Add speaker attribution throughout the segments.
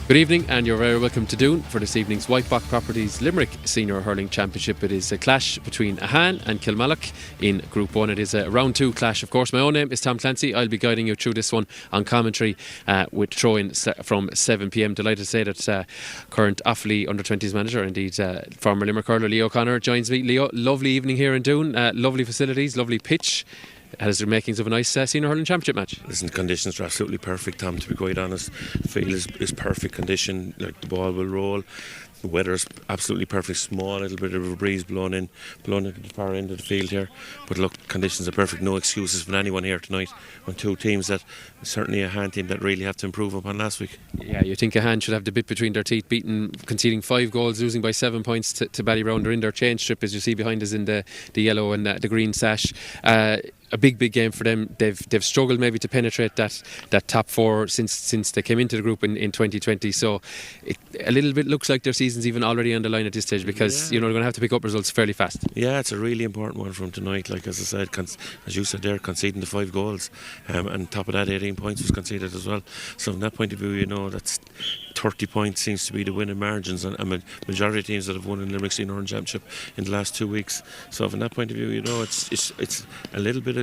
Speaker 1: Good evening, and you're very welcome to Doon for this evening's Whitebox Properties Limerick Senior Hurling Championship. It is a clash between Ahane and Kilmallock in Group 1. It is a round 2 clash, of course. My own name is Tom Clancy. I'll be guiding you through this one on commentary with throw-in from 7 p.m. Delighted to say that current Offaly under-20s manager, indeed former Limerick hurler Leo O'Connor joins me. Leo, lovely evening here in Doon. Lovely facilities, lovely pitch. Has the makings of a nice senior hurling championship match.
Speaker 2: Listen, the conditions are absolutely perfect, Tom, to be quite honest. The field is perfect condition, like the ball will roll. The weather is absolutely perfect, small little bit of a breeze blowing into the far end of the field here. But look, conditions are perfect, no excuses from anyone here tonight on two teams that, certainly a Ahane team that really have to improve upon last week.
Speaker 1: Yeah, you think Ahane should have the bit between their teeth, conceding 5 goals, losing by 7 points to Ballyround. They're in their change strip, as you see behind us in the yellow and the green sash. A big game for them. They've struggled maybe to penetrate that top 4 since they came into the group in 2020. So it a little bit looks like their season's even already on the line at this stage, because they're going to have to pick up results fairly fast. Yeah,
Speaker 2: it's a really important one from tonight. Like as I said, as you said there, conceding the 5 goals, and top of that 18 points was conceded as well. So from that point of view, that's 30 points seems to be the winning margins, and a majority of teams that have won in Limerick Senior Hurling Championship in the last 2 weeks. So from that point of view, it's a little bit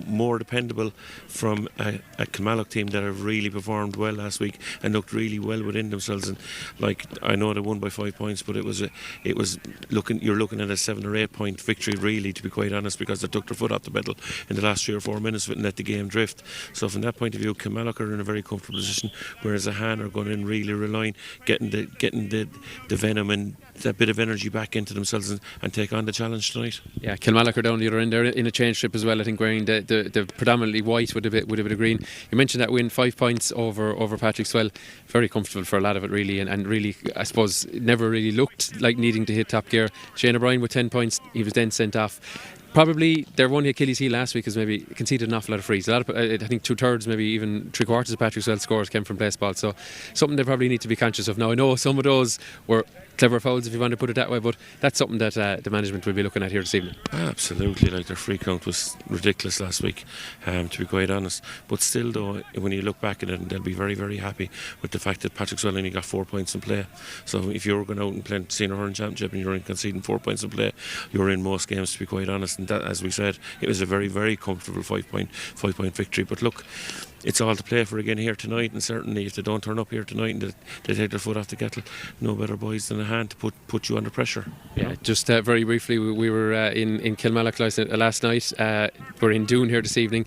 Speaker 2: more dependable from a Kilmallock team that have really performed well last week and looked really well within themselves. And like, I know they won by 5 points, but you're looking at a 7 or 8 point victory, really, to be quite honest, because they took their foot off the pedal in the last 3 or 4 minutes and let the game drift. So from that point of view, Kilmallock are in a very comfortable position, whereas Ahane are going in really relying, getting the venom and that bit of energy back into themselves and take on the challenge tonight.
Speaker 1: Yeah, Kilmallock are down the other end there in a change strip as well, I think, wearing the predominantly white with a bit of green. You mentioned that win, 5 points over Patrick Swell. Very comfortable for a lot of it, really, and really, I suppose, never really looked like needing to hit top gear. Shane O'Brien with 10 points, he was then sent off. Probably their one Achilles heel last week is maybe conceded an awful lot of frees. I think 2/3, maybe even 3/4 of Patrick Swell's scores came from place ball. So something they probably need to be conscious of. Now, I know some of those were clever fouls, if you want to put it that way, but that's something that the management will be looking at here this evening.
Speaker 2: Absolutely, like their free count was ridiculous last week, to be quite honest. But still, though, when you look back at it, they'll be very, very happy with the fact that Patrick Swell only got 4 points in play. So if you were going out and playing Senior Hurling Championship and you're conceding 4 points in play, you're in most games, to be quite honest. And that, as we said, it was a very, very comfortable 5 point victory. But look, it's all to play for again here tonight, and certainly if they don't turn up here tonight and they take their foot off the kettle, no better boys than Ahane to put you under pressure.
Speaker 1: Yeah, just very briefly, we were in Kilmallock last night. We're in Doon here this evening.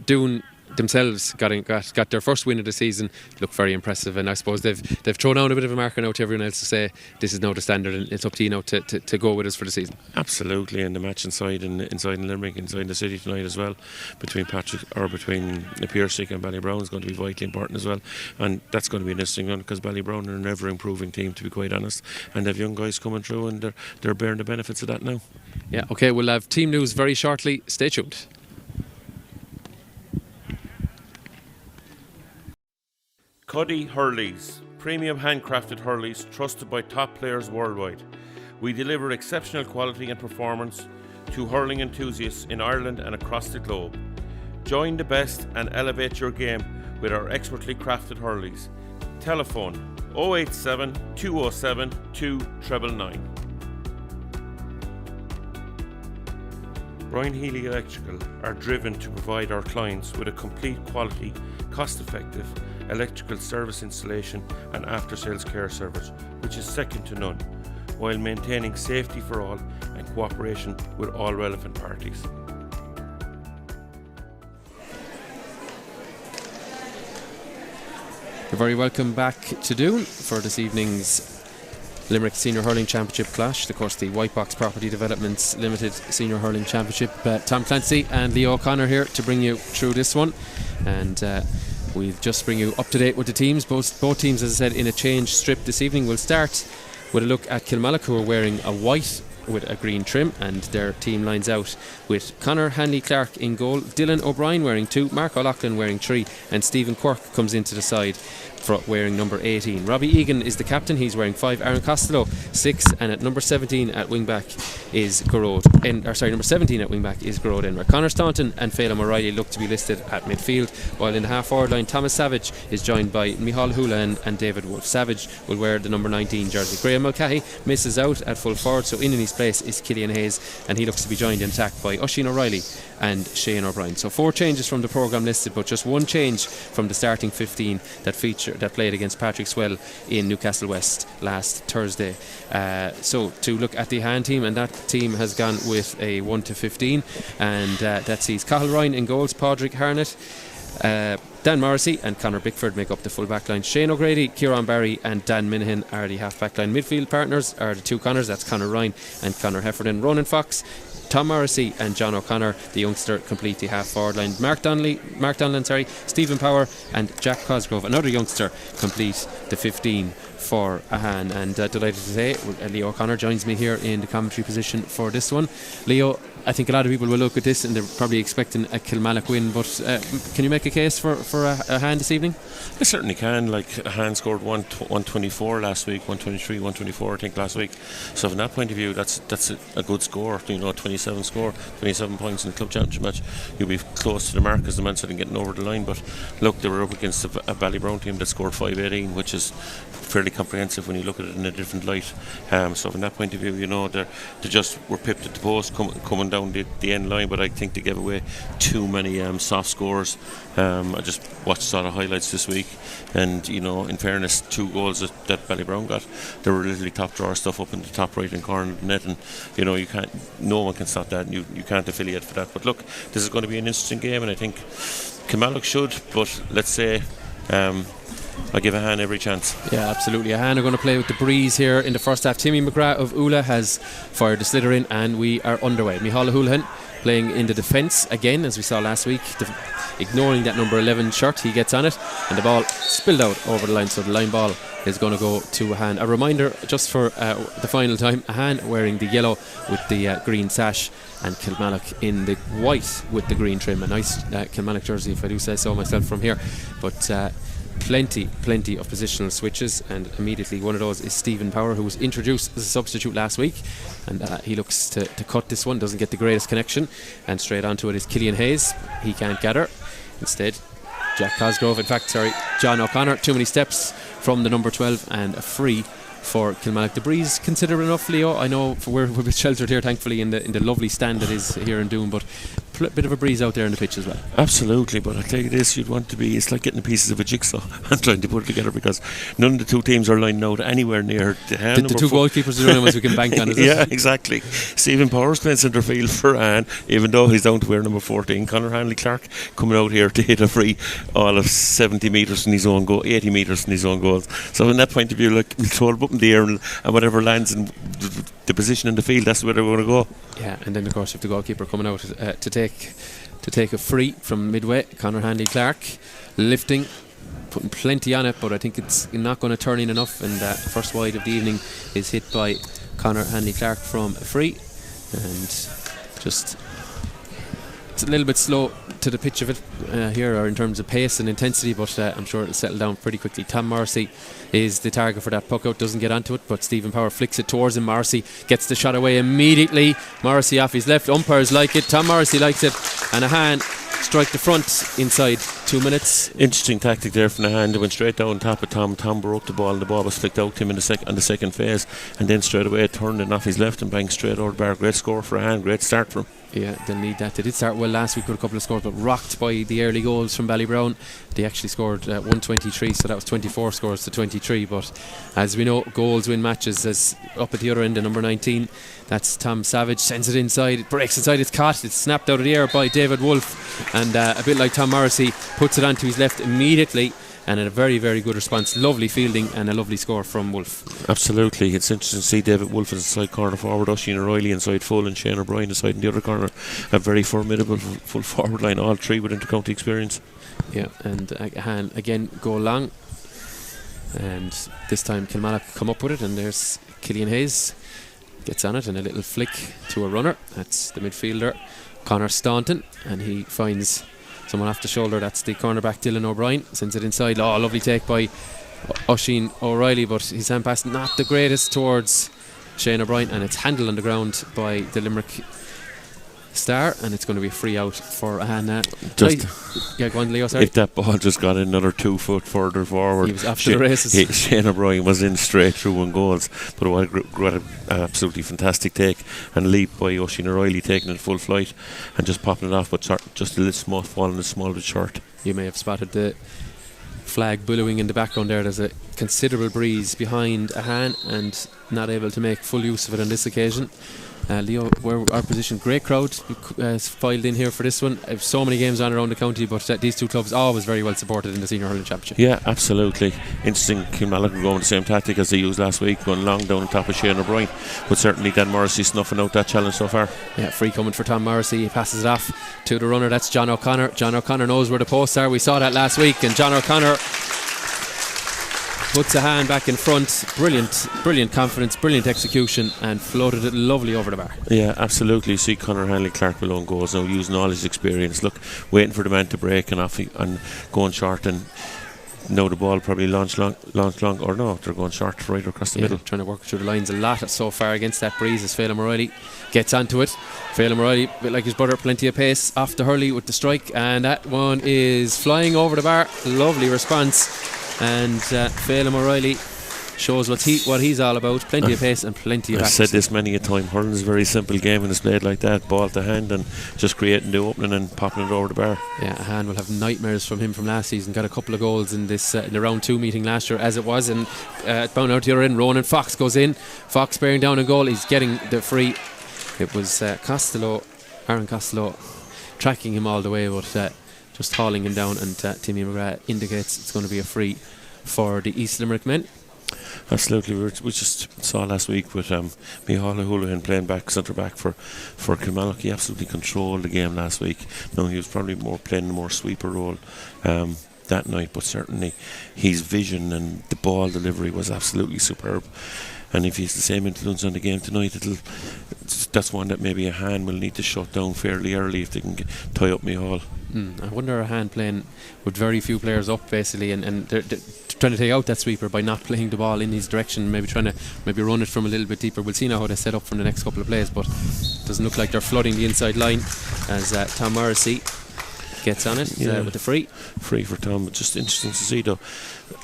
Speaker 1: Doon themselves got their first win of the season. Look very impressive, and I suppose they've thrown down a bit of a marker now to everyone else to say this is now the standard, and it's up to you now to go with us for the season.
Speaker 2: Absolutely, and the match inside in Limerick, inside the city tonight as well, between Piercic and Ballybrown is going to be vitally important as well, and that's going to be an interesting one because Ballybrown are an ever improving team, to be quite honest, and they have young guys coming through, and they're bearing the benefits of that now.
Speaker 1: Yeah, okay, we'll have team news very shortly. Stay tuned.
Speaker 2: Cuddy Hurleys, premium handcrafted hurleys trusted by top players worldwide. We deliver exceptional quality and performance to hurling enthusiasts in Ireland and across the globe. Join the best and elevate your game with our expertly crafted hurleys. Telephone 087 207 2999. Brian Healy Electrical are driven to provide our clients with a complete quality, cost-effective electrical service installation and after-sales care service, which is second to none, while maintaining safety for all and cooperation with all relevant parties.
Speaker 1: You're very welcome back to Doon for this evening's Limerick Senior Hurling Championship clash. Of course, the Whitebox Property Developments Limited Senior Hurling Championship. Tom Clancy and Leo O'Connor here to bring you through this one, and we'll just bring you up to date with the teams. Both teams, as I said, in a change strip this evening. We'll start with a look at Kilmallock, who are wearing a white with a green trim, and their team lines out with Conor Hanley Clark in goal, Dylan O'Brien wearing 2, Mark O'Loughlin wearing 3, and Stephen Quirk comes into the side wearing number 18. Robbie Egan is the captain, he's wearing 5. Aaron Costello 6, and at number 17 at wing back is number 17 at wing back is Garrod Enright. Conor Staunton and Phelan O'Reilly look to be listed at midfield, while in the half forward line Thomas Savage is joined by Micheál Houlihan and David Wolf. Savage will wear the number 19 jersey. Graham Mulcahy misses out at full forward, so in his place is Killian Hayes, and he looks to be joined in attack by Oisin O'Reilly and Shane O'Brien. So 4 changes from the programme listed, but just 1 change from the starting 15 that played against Patrick Swell in Newcastle West last Thursday. So to look at the Ahane team, and that team has gone with a 1 to 15, and that sees Cathal Ryan in goals, Padraig Harnett, Dan Morrissey and Conor Bickford make up the full back line. Shane O'Grady, Kieran Barry and Dan Minahan are the half back line. Midfield partners are the 2 Conors, that's Conor Ryan and Conor Heffernan. Ronan Fox, Tom Morrissey and John O'Connor, the youngster, complete the half forward line. Mark Donlan, Stephen Power and Jack Cosgrove, another youngster, complete the 15 for Ahane. And delighted to say Leo O'Connor joins me here in the commentary position for this one. Leo, I think a lot of people will look at this and they're probably expecting a Kilmallock win, but can you make a case for Ahane this evening?
Speaker 2: I certainly can. Like, Ahane scored 124 last week, 123, 124 I think last week. So from that point of view, that's a good score. 27 points in the club championship match. You'll be close to the mark, as the man said, in getting over the line. But look, they were up against a Ballybrown team that scored 5-18, which is fairly comprehensive when you look at it in a different light. So from that point of view, they just were pipped at the post coming down the end line, but I think they gave away too many soft scores. I just watched sort of highlights this week, and in fairness, 2 goals that Ballybrown got, they were literally top drawer stuff up in the top right hand corner of the net, and no one can stop that, and you can't affiliate for that. But look, this is going to be an interesting game, and I think Kilmallock should, but let's say I give Ahane every chance. Yeah,
Speaker 1: absolutely. Ahane are going to play with the breeze here in the first half. Timmy McGrath of Ula has fired the sliotar in, and we are underway. Micheál Houlihan playing in the defence again, as we saw last week, ignoring that number 11 shirt. He gets on it, and the ball spilled out over the line, so the line ball is going to go to Ahane. A reminder, just for the final time, Ahane wearing the yellow with the green sash, and Kilmallock in the white with the green trim. A nice Kilmallock jersey, if I do say so myself from here. But plenty of positional switches, and immediately one of those is Stephen Power, who was introduced as a substitute last week, and he looks to cut this one. Doesn't get the greatest connection, and straight onto it is Killian Hayes. He can't gather. Instead, John O'Connor. Too many steps from the number 12, and a free for Kilmallock. The breeze considerable enough, Leo. I know we're a bit sheltered here, thankfully, in the lovely stand that is here in Doon, but a bit of a breeze out there in the pitch as well.
Speaker 2: Absolutely, but I'll tell you this, it's like getting the pieces of a jigsaw and trying to put it together, because none of the 2 teams are lining out anywhere near
Speaker 1: the 2 goalkeepers are the only ones we can bank on, is it?
Speaker 2: Yeah, exactly. Stephen Power's playing centre field for Ahane, even though he's down to wear number 14. Conor Hanley Clark coming out here to hit a free all of 70 metres in his own goal, 80 metres in his own goals. So from that point of view, like, we'll throw it up in the air, and whatever lands in the position in the field, that's where they're going to go.
Speaker 1: Yeah, and then of course if the goalkeeper coming out to take a free from midway, Conor Hanley Clark lifting, putting plenty on it, but I think it's not going to turn in enough, and first wide of the evening is hit by Conor Hanley Clark from a free, and just it's a little bit slow to the pitch of it here, or in terms of pace and intensity, but I'm sure it'll settle down pretty quickly. Tom Morrissey is the target for that puck out, doesn't get onto it, but Stephen Power flicks it towards him. Morrissey gets the shot away immediately. Morrissey off his left, umpires like it, Tom Morrissey likes it, and Ahane strike the front inside 2 minutes.
Speaker 2: Interesting tactic there from Ahane. They went straight down top of Tom. Tom broke the ball, and the ball was flicked out to him on the second phase, and then straight away turned it off his left and banged straight over the bar. Great score for Ahane, great start for him.
Speaker 1: Yeah, they'll need that. They did start well last week with a couple of scores, but rocked by the early goals from Ballybrown. They actually scored 123, so that was 24 scores to 23. But as we know, goals win matches. As up at the other end, the number 19, that's Tom Savage, sends it inside, it breaks inside, it's caught, it's snapped out of the air by David Wolf, and a bit like Tom Morrissey, puts it onto his left immediately, and a very, very good response. Lovely fielding and a lovely score from Wolf.
Speaker 2: Absolutely. It's interesting to see David Wolf as a side corner forward, Oisin O'Reilly inside full, and Shane O'Brien inside in the other corner. A very formidable full forward line, all 3 with intercounty experience.
Speaker 1: Yeah, and Ahane again go long, and this time Kilmallock come up with it, and there's Killian Hayes gets on it, and a little flick to a runner. That's the midfielder, Conor Staunton, and he finds someone off the shoulder. That's the cornerback, Dylan O'Brien. Sends it inside. Oh, lovely take by Oisin O'Reilly, but his hand pass not the greatest towards Shane O'Brien, and it's handled on the ground by the Limerick star, and it's going to be a free out for Ahane. Go on, Leo, sorry.
Speaker 2: If that ball just got another 2 foot further forward,
Speaker 1: he was after the races.
Speaker 2: Shane O'Brien was in straight through on goals. But what an absolutely fantastic take and leap by Oisin O'Reilly, taking it full flight and just popping it off, but just a little small fall in a small bit short. You
Speaker 1: may have spotted the flag billowing in the background there. There's a considerable breeze behind Ahane and not able to make full use of it on this occasion. Leo, where our position, great crowd filed in here for this one. So many games on around the county, but these two clubs always very well supported in the Senior Hurling Championship.
Speaker 2: Yeah, absolutely. Interesting, Kilmallock are going the same tactic as they used last week, going long down on top of Shane O'Brien, but certainly Dan Morrissey snuffing out that challenge so far. Yeah,
Speaker 1: free coming for Tom Morrissey. He passes it off to the runner, that's John O'Connor. John O'Connor knows where the posts are. We saw that last week, and John O'Connor puts a hand back in front. Brilliant confidence, brilliant execution, and floated it lovely over the bar.
Speaker 2: Yeah, absolutely. You see Conor Hanley Clark Malone goes now, using all his experience. Look, waiting for the man to break and off and going short, and now the ball probably launched long, or no, they're going short right across the middle.
Speaker 1: Trying to work through the lines a lot so far against that breeze as Phelim O'Reilly gets onto it. Phelim O'Reilly, a bit like his brother, plenty of pace off the hurley with the strike, and that one is flying over the bar. Lovely response. And Phelim O'Reilly shows what he's all about. Plenty of pace and plenty of accuracy.
Speaker 2: I've said this many a time, hurling is a very simple game when it's played like that. Ball to hand and just creating the opening and popping it over the bar.
Speaker 1: Yeah, Ahane will have nightmares from him from last season. Got a couple of goals in this in the round 2 meeting last year as it was, and bound out the other end. Ronan Fox goes in. Fox bearing down a goal. He's getting the free. It was Aaron Costello tracking him all the way, but just hauling him down, and Timmy McGrath indicates it's going to be a free for the East Limerick men.
Speaker 2: Absolutely. We just saw last week with Micheál Houlihan playing centre back for Kilmallock. He absolutely controlled the game last week. No, he was probably playing a more sweeper role that night, but certainly his vision and the ball delivery was absolutely superb. And if he has the same influence on the game tonight, that's one that maybe Ahane will need to shut down fairly early if they can tie up Micheál.
Speaker 1: I wonder Ahane playing with very few players up basically, and they're trying to take out that sweeper by not playing the ball in his direction, maybe trying to run it from a little bit deeper. We'll see now how they set up from the next couple of plays, but it doesn't look like they're flooding the inside line as Tom Morrissey gets on it with the free
Speaker 2: for Tom. But just interesting to see though,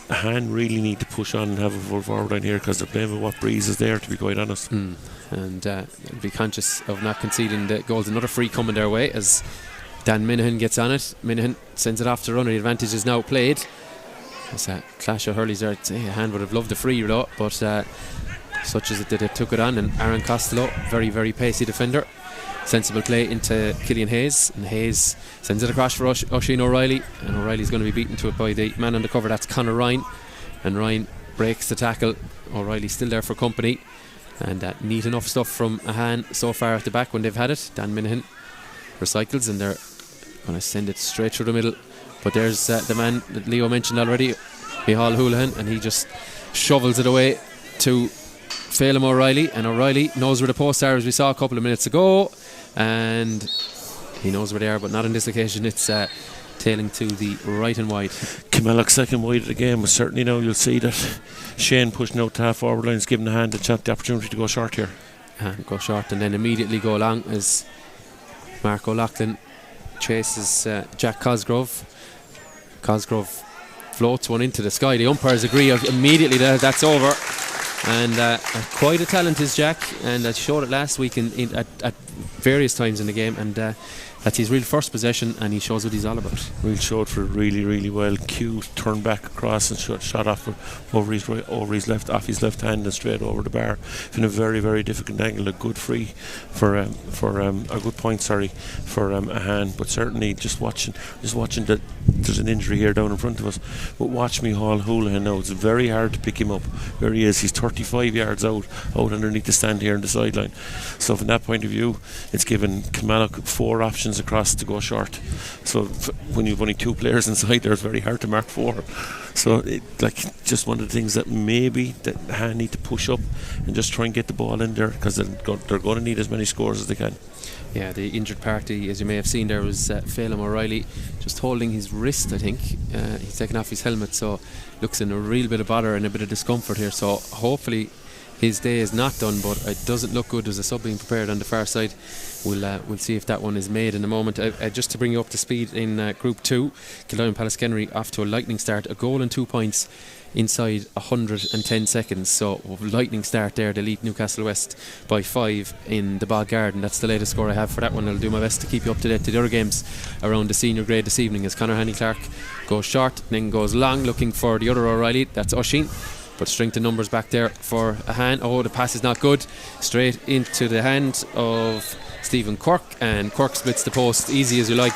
Speaker 2: Ahane really need to push on and have a full forward line here, because they're playing with what breeze is there, to be quite honest.
Speaker 1: And be conscious of not conceding the goals. Another free coming their way as Dan Minahan gets on it. Minahan sends it off to runner. The advantage is now played. It's a clash of hurleys there. Ahane would have loved the free though, but such as it did, it took it on. And Aaron Costello, very very pacey defender, sensible play into Killian Hayes, and Hayes sends it across for Oisin O'Reilly, and O'Reilly's going to be beaten to it by the man on the cover, that's Conor Ryan, and Ryan breaks the tackle. O'Reilly's still there for company, and neat enough stuff from Ahane so far at the back when they've had it. Dan Minahan recycles, and they're going to send it straight through the middle, but there's the man that Leo mentioned already, Micheál Houlihan, and he just shovels it away to Phelim O'Reilly, and O'Reilly knows where the posts are, as we saw a couple of minutes ago, and he knows where they are, but not on this occasion. It's tailing to the right and wide.
Speaker 2: Kilmallock's second wide of the game, but certainly now you'll see that Shane pushing out the half forward line is giving the hand the opportunity to go short here.
Speaker 1: Go short and then immediately go long as Mark O'Loughlin chases Jack Cosgrove. Cosgrove floats one into the sky. The umpires agree immediately that that's over. And quite a talent is Jack, and I showed it last week at various times in the game, and that's his real first possession, and he shows what he's all about.
Speaker 2: Real showed for really, really well. Cute, turned back across and shot off over his left, off his left hand and straight over the bar in a very, very difficult angle. A good free for a good point, for Ahane. But certainly just watching that there's an injury here down in front of us. But watch Micheál Houlihan now. It's very hard to pick him up. There he is. He's 35 yards out underneath the stand here on the sideline. So from that point of view, it's given Kilmallock 4 options options across to go short. So when you've only 2 players inside there, it's very hard to mark 4. So just one of the things that maybe that Ahane need to push up and just try and get the ball in there, because they're going to need as many scores as they can.
Speaker 1: Yeah, the injured party, as you may have seen there, was Phelan O'Reilly, just holding his wrist, I think. He's taken off his helmet, so looks in a real bit of bother and a bit of discomfort here. So hopefully his day is not done, but it doesn't look good. There's a sub being prepared on the far side. We'll see if that one is made in a moment. Just to bring you up to speed in Group 2, Kilmallock Pallaskenry off to a lightning start, a goal and 2 points inside 110 seconds. So lightning start there. They lead Newcastle West by 5 in the Bog Garden. That's the latest score I have for that one. I'll do my best to keep you up to date to the other games around the senior grade this evening, as Conor Haney Clark goes short, then goes long looking for the other O'Reilly. That's Oisín. But strength in numbers back there for Ahane. Oh, the pass is not good. Straight into the hand of Stephen Quirk, and Quirk splits the post easy as you like.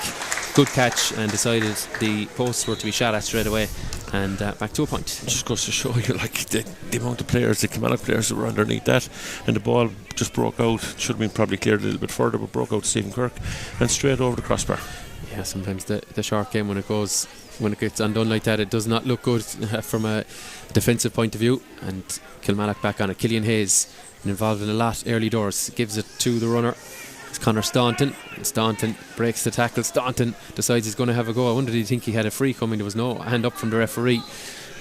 Speaker 1: Good catch, and decided the posts were to be shot at straight away. And back to a point.
Speaker 2: It just goes to show you the amount of players, the Kilmallock players that were underneath that, and the ball just broke out. Should have been probably cleared a little bit further, but broke out to Stephen Quirk and straight over the crossbar.
Speaker 1: Yeah, sometimes the short game, when it gets undone like that, it does not look good from a defensive point of view. And Kilmallock back on it. Killian Hayes, involved in a lot early doors, gives it to the runner. It's Conor Staunton. Staunton breaks the tackle. Staunton decides he's going to have a go. I wonder, did he think he had a free coming? There was no hand up from the referee.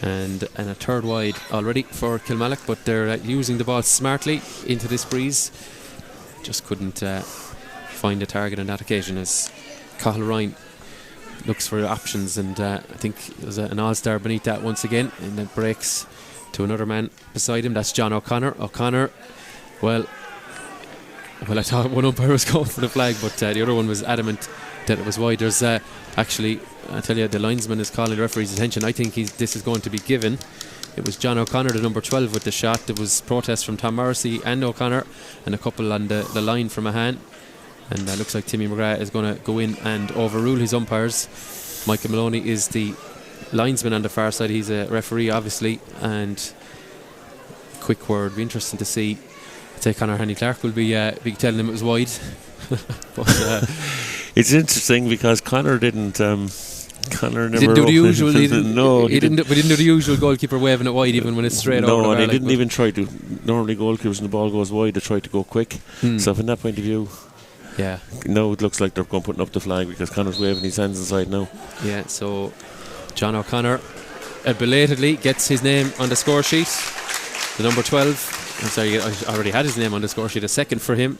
Speaker 1: And a third wide already for Kilmallock, but they're using the ball smartly into this breeze. Just couldn't find a target on that occasion, as Cathal Ryan looks for options, and I think there's an all-star beneath that once again, and then breaks to another man beside him. That's John O'Connor. Well, I thought one umpire was going for the flag, but the other one was adamant that it was wide. There's actually, I tell you, the linesman is calling the referee's attention. I think this is going to be given. It was John O'Connor, the number 12, with the shot. There was protest from Tom Morrissey and O'Connor, and a couple on the line from Ahane. And it looks like Timmy McGrath is going to go in and overrule his umpires. Michael Maloney is the linesman on the far side. He's a referee, obviously. And quick word, be interesting to see. I'd say Conor Haney Clark will be telling him it was wide. But
Speaker 2: it's interesting because Conor didn't. Conor never
Speaker 1: didn't do the usual.
Speaker 2: We didn't
Speaker 1: do the usual goalkeeper waving it wide, even when it's straight over.
Speaker 2: No, and he didn't even try to. Normally, goalkeepers when the ball goes wide, they try to go quick. So from that point of view,
Speaker 1: yeah.
Speaker 2: Now it looks like they're going putting up the flag because Conor's waving his hands inside now. Yeah.
Speaker 1: So John O'Connor belatedly gets his name on the score sheet. The number 12. I'm sorry, I already had his name on the score sheet. A second for him.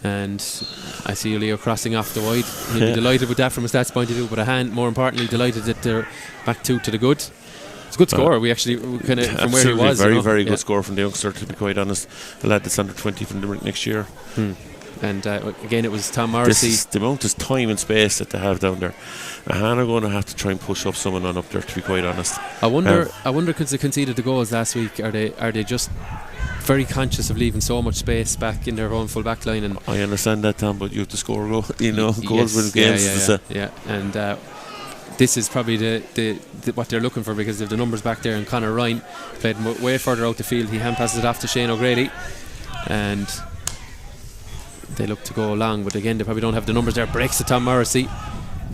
Speaker 1: And I see Leo crossing off the wide. He'll be delighted with that from a stats point of view, but Ahane, more importantly, delighted that they're back 2 to the good. It's a good score. We actually kind of from where he was.
Speaker 2: Very good score from the youngster, to be quite honest. The lad that's under 20 from Limerick next year.
Speaker 1: And again, it was Tom Morrissey.
Speaker 2: The amount of time and space that they have down there. Ahane are going to have to try and push up someone on up there, to be quite honest.
Speaker 1: I wonder because they conceded the goals last week, are they just very conscious of leaving so much space back in their own full back line? And
Speaker 2: I understand that, Tom, but you have to score goals win games.
Speaker 1: And this is probably the what they're looking for, because of the numbers back there. And Conor Ryan played way further out the field. He hand passes it off to Shane O'Grady, and they look to go along, but again they probably don't have the numbers there. Breaks to Tom Morrissey,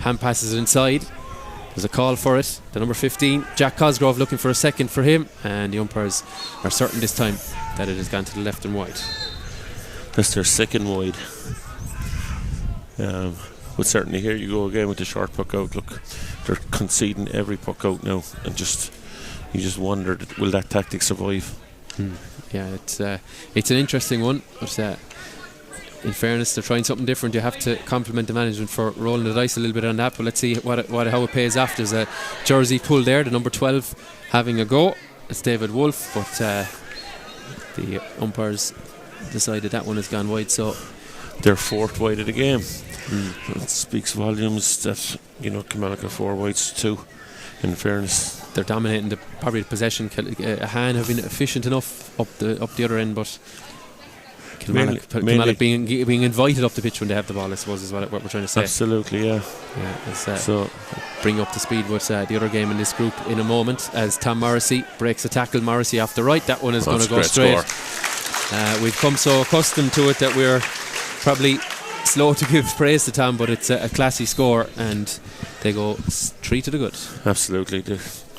Speaker 1: hand passes it inside. There's a call for it. The number 15, Jack Cosgrove, looking for a second for him, and the umpires are certain this time that it has gone to the left and wide.
Speaker 2: That's their second wide. But certainly here you go again with the short puck out. Look, they're conceding every puck out now, and you just wonder, will that tactic survive?
Speaker 1: Yeah, it's an interesting one, but in fairness, they're trying something different. You have to compliment the management for rolling the dice a little bit on that, but let's see how it pays off. There's a jersey pull there, the number 12 having a go. It's David Wolfe, but the umpires decided that one has gone wide, so
Speaker 2: they're 4th wide of the game. It speaks volumes that Kilmallock are 4 wides to 2. In fairness,
Speaker 1: they're dominating probably the possession. Ahane have been efficient enough up the other end, but Kilmallock being invited up the pitch when they have the ball, I suppose, is what we're trying to say.
Speaker 2: Absolutely, yeah.
Speaker 1: So bring up to speed with the other game in this group in a moment, as Tom Morrissey breaks a tackle. Morrissey off the right. That one is going to go straight. We've come so accustomed to it that we're probably slow to give praise to Tom, but it's a classy score, and they go 3 to the good.
Speaker 2: Absolutely. The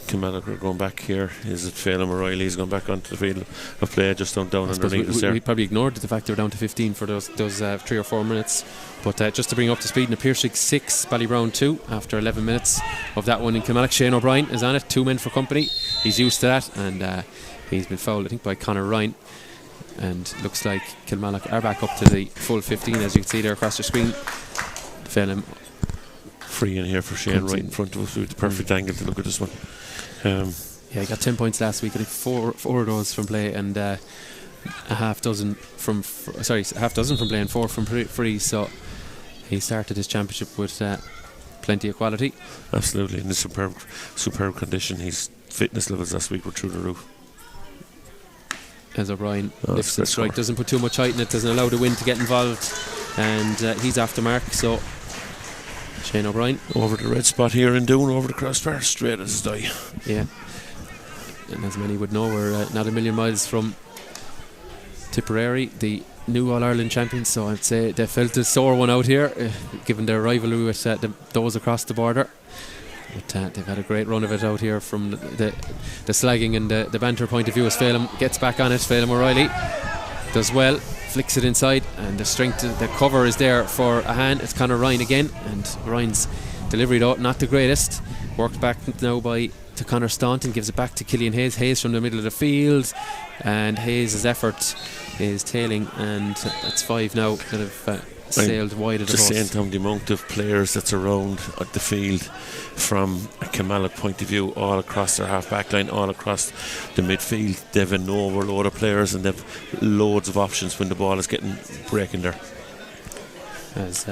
Speaker 2: Kilmallock are going back here. Is it Phelan O'Reilly? He's gone back onto the field of play, just down underneath us there.
Speaker 1: We probably ignored the fact they were down to 15 for those 3 or 4 minutes. But just to bring up to speed, in Piercing 6, Ballybrown 2 after 11 minutes of that one in Kilmallock. Shane O'Brien is on it, 2 men for company. He's used to that, and he's been fouled, I think, by Conor Ryan. And looks like Kilmallock are back up to the full 15, as you can see there across the screen. Phelan
Speaker 2: free in here for Shane right in front of us with the perfect angle to look at this one.
Speaker 1: He got 10 points last week. I think four of those from play, and a half dozen from play and 4 from free. So he started his championship with plenty of quality.
Speaker 2: Absolutely, in a superb condition. His fitness levels last week were through the roof.
Speaker 1: As O'Brien lifts the strike, doesn't put too much height in it, doesn't allow the wind to get involved, and he's off the mark. So Shane O'Brien
Speaker 2: over the red spot here in Doon, over the crossbar, straight as his die.
Speaker 1: Yeah, and as many would know, we're not a million miles from Tipperary, the new All-Ireland champions, so I'd say they felt a sore one out here, given their rivalry with those across the border. But they've had a great run of it out here from the slagging and the banter point of view, as Phelan gets back on it. Phelan O'Reilly does well, flicks it inside, and the strength, the cover is there for Ahane. It's Conor Ryan again, and Ryan's delivery though not the greatest. Worked back now to Conor Staunton, gives it back to Killian Hayes. Hayes from the middle of the field, and Hayes' effort is tailing, and that's 5 now that have sailed wide of the
Speaker 2: post.
Speaker 1: Just
Speaker 2: saying, Tom, the amount of players that's around at the field from a Kilmallock point of view, all across their half back line, all across the midfield. They've an overload of players, and they've loads of options when the ball is breaking there.
Speaker 1: Has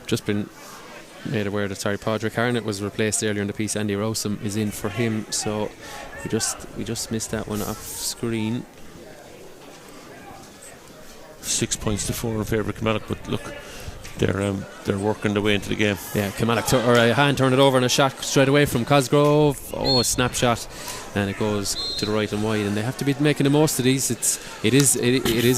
Speaker 1: just been made aware that Padraig Harnett was replaced earlier in the piece. Andy Rowsome is in for him, so we just missed that one off screen.
Speaker 2: 6 points to 4 in favour of Kilmallock, but look, they're working their way into the game.
Speaker 1: Yeah, Kilmallock Ahane turned it over, and a shot straight away from Cosgrove. Oh, a snapshot, and it goes to the right and wide, and they have to be making the most of these. It is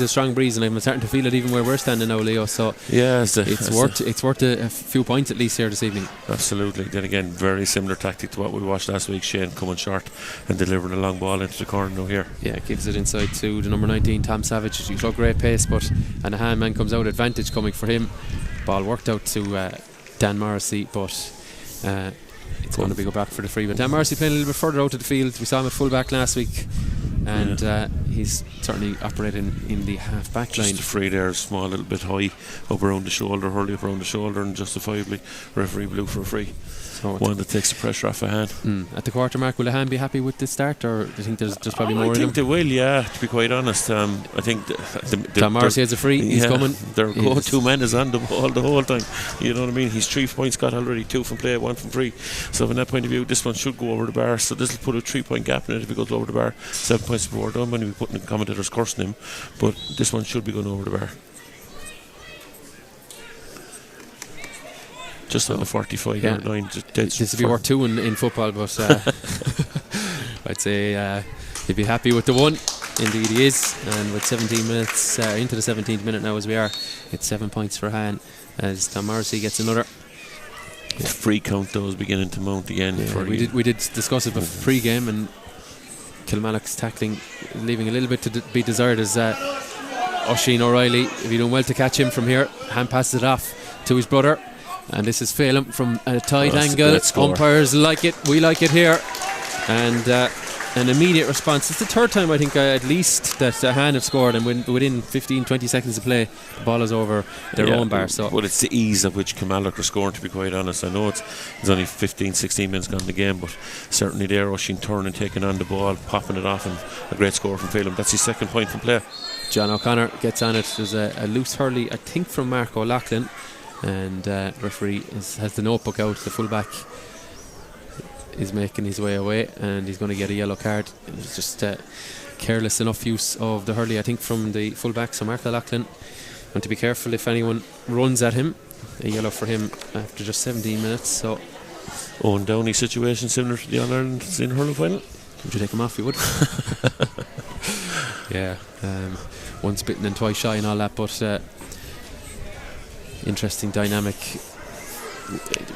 Speaker 1: a strong breeze, and I'm starting to feel it even where we're standing now, Leo. So
Speaker 2: yeah,
Speaker 1: it's worth a few points at least here this evening.
Speaker 2: Absolutely. Then again, very similar tactic to what we watched last week. Shane coming short and delivering a long ball into the corner now here.
Speaker 1: Yeah, gives it inside to the number 19, Tom Savage. He's got great pace, and a Ahane man comes out, advantage coming for him. Ball worked out to Dan Morrissey, but it's going to be go back for the free. But Dan Morrissey playing a little bit further out of the field. We saw him at full back last week, and he's certainly operating in the half back line.
Speaker 2: Just a free there, small, little bit high, up around the shoulder, hurley up around the shoulder, and justifiably referee blew for a free. So one that takes the pressure off Ahane.
Speaker 1: At the quarter mark, will Ahane be happy with the start, or do you think there's just probably more in them?
Speaker 2: I think they will, yeah, to be quite honest. I think
Speaker 1: Tom Morrissey has a free, he's coming.
Speaker 2: Their go-to man is on the ball the whole time. You know what I mean? He's 3 points got already, 2 from play, 1 from free. So from that point of view, this one should go over the bar. So this will put a 3-point gap in it if it goes over the bar. 7 points before done when we put in the commentators cursing him. But this one should be going over the bar. Just on the 45-yard line.
Speaker 1: This would be worth 2 in football, but I'd say he'd be happy with the 1. Indeed he is, and with 17 minutes into the 17th minute now as we are, it's 7 points for Ahane as Tom Morrissey gets another.
Speaker 2: Free count though is beginning to mount again.
Speaker 1: Yeah, we did discuss it pre-game, and Kilmallock's tackling leaving a little bit to be desired as Oisin O'Reilly, if you're doing well to catch him from here, hand passes it off to his brother. And this is Phelan from a tight angle. Umpires like it. We like it here. And an immediate response. It's the third time I think at least that Ahane have scored, and within 15-20 seconds of play the ball is over their own bar. So
Speaker 2: well, it's the ease at which Kilmallock are scoring, to be quite honest. I know it's only 15-16 minutes gone in the game, but certainly there Oisin turning, taking on the ball, popping it off, and a great score from Phelan. That's his 2nd point from play.
Speaker 1: John O'Connor gets on it. There's a loose hurley I think from Mark O'Loughlin, and referee has the notebook out. The fullback is making his way away, and he's going to get a yellow card. It was just careless enough use of the hurley, I think, from the fullback. So Mark O'Loughlin want to be careful if anyone runs at him. A yellow for him after just 17 minutes. So
Speaker 2: Owen Downey situation similar to the All-Ireland in hurling final.
Speaker 1: Would you take him off? You would. Yeah, once bitten and twice shy and all that, but interesting dynamic.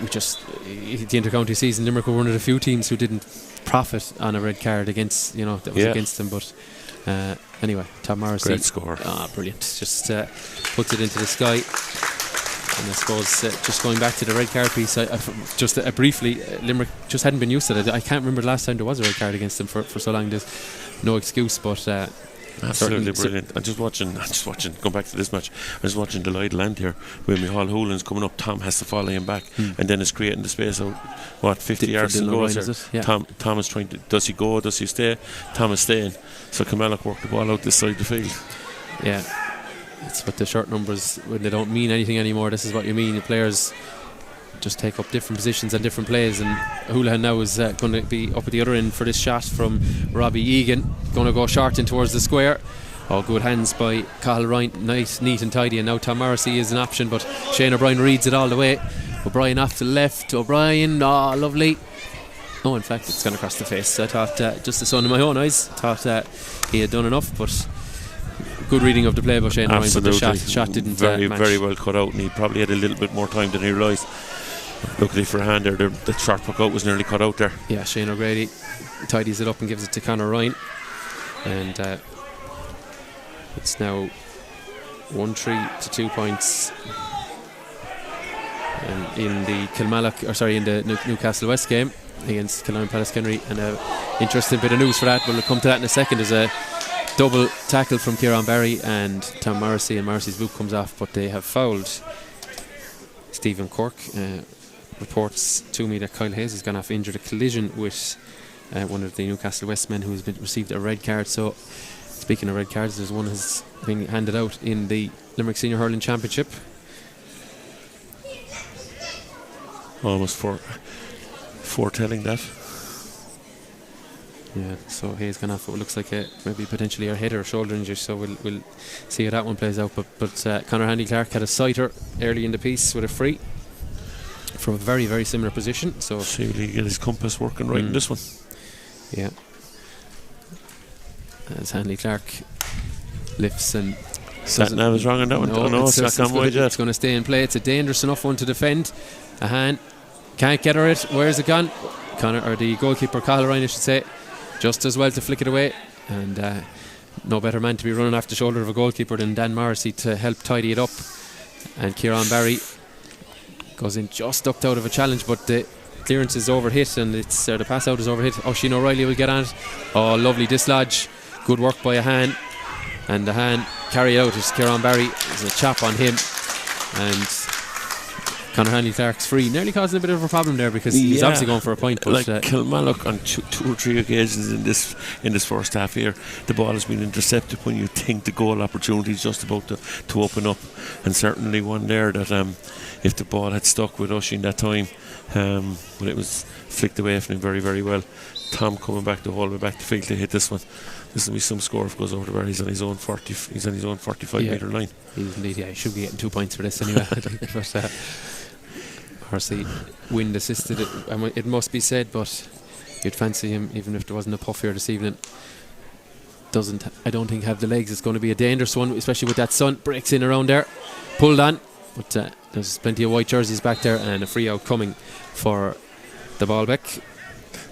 Speaker 1: We just the inter-county season, Limerick were one of the few teams who didn't profit on a red card against that was against them. But anyway, Tom Morrissey,
Speaker 2: great score.
Speaker 1: Brilliant. Just puts it into the sky. And I suppose just going back to the red card piece, just briefly, Limerick just hadn't been used to it. I can't remember the last time there was a red card against them for so long. There's no excuse, but
Speaker 2: absolutely brilliant. I'm just watching. Going back to this match, I was watching the Lloyd Land here with Micheál Hoolan's coming up. Tom has to follow him back, and then it's creating the space out. 50 yards to go there.
Speaker 1: Yeah.
Speaker 2: Tom is trying to. Does he go? Does he stay? Tom is staying. So Kilmallock worked the ball out this side of the field.
Speaker 1: Yeah, it's what the short numbers, when they don't mean anything anymore. This is what you mean. The players just take up different positions and different plays, and Houlihan now is going to be up at the other end for this shot from Robbie Egan, going to go short in towards the square. Good hands by Cathal Ryan, nice, neat and tidy, and now Tom Morrissey is an option, but Shane O'Brien reads it all the way. O'Brien off to the left. O'Brien, lovely. In fact, it's gone across the face. I thought, just the sun in my own eyes, thought he had done enough, but good reading of the play by Shane O'Brien, but the shot didn't
Speaker 2: very
Speaker 1: match.
Speaker 2: Very well cut out, and he probably had a little bit more time than he realised. Luckily for a hand there, the short puck out was nearly cut out there.
Speaker 1: Yeah, Shane O'Grady tidies it up and gives it to Conor Ryan, and it's now 1-3 to 2 points. And in the in the Newcastle West game against Killarney Palace Kenry, and an interesting bit of news for that. We'll come to that in a second. There's a double tackle from Kieran Barry and Tom Morrissey, and Morrissey's boot comes off, but they have fouled Stephen Cork. Reports to me that Kyle Hayes has gone off injured, a collision with one of the Newcastle West men who has received a red card. So speaking of red cards, there's one has been handed out in the Limerick Senior Hurling Championship.
Speaker 2: Almost foretelling that.
Speaker 1: Yeah, so Hayes gone off what looks like maybe potentially a head or a shoulder injury, so we'll see how that one plays out. But Conor Handy Clark had a sighter early in the piece with a free from a very, very similar position. So
Speaker 2: see, will he get his compass working right in this one?
Speaker 1: Yeah. As Hanley Clark lifts and
Speaker 2: Sat nav is wrong on that one. No, it's not gone wide yet.
Speaker 1: It's going to stay in play. It's a dangerous enough one to defend. Ahane can't get her it. Where's it gone? The goalkeeper, Cathal Ryan, I should say, just as well to flick it away. And no better man to be running off the shoulder of a goalkeeper than Dan Morrissey to help tidy it up. And Kieran Barry goes in just ducked out of a challenge, but the clearance is overhit, and it's the pass out is overhit. Sheen O'Reilly will get on it. Lovely dislodge. Good work by Ahane, and Ahane carry out as Kieran Barry. There's a chop on him, and Conor Hanley Clark's free, nearly causing a bit of a problem there, because he's obviously going for a point. But
Speaker 2: like Kilmallock on two or three occasions in this first half here, the ball has been intercepted when you think the goal opportunity is just about to open up, and certainly one there that if the ball had stuck with Oisin that time, but it was flicked away from him very, very well. Tom coming back the whole way back to field to hit this one. This will be some score if it goes over the bar. He's on his own 45 metre line.
Speaker 1: He's indeed, he should be getting 2 points for this anyway. I think. But Horsey wind assisted it, it must be said, but you'd fancy him even if there wasn't a puff here this evening. I don't think have the legs. It's going to be a dangerous one, especially with that sun. Breaks in around there, pulled on, but there's plenty of white jerseys back there, and a free out coming for the Baalbek.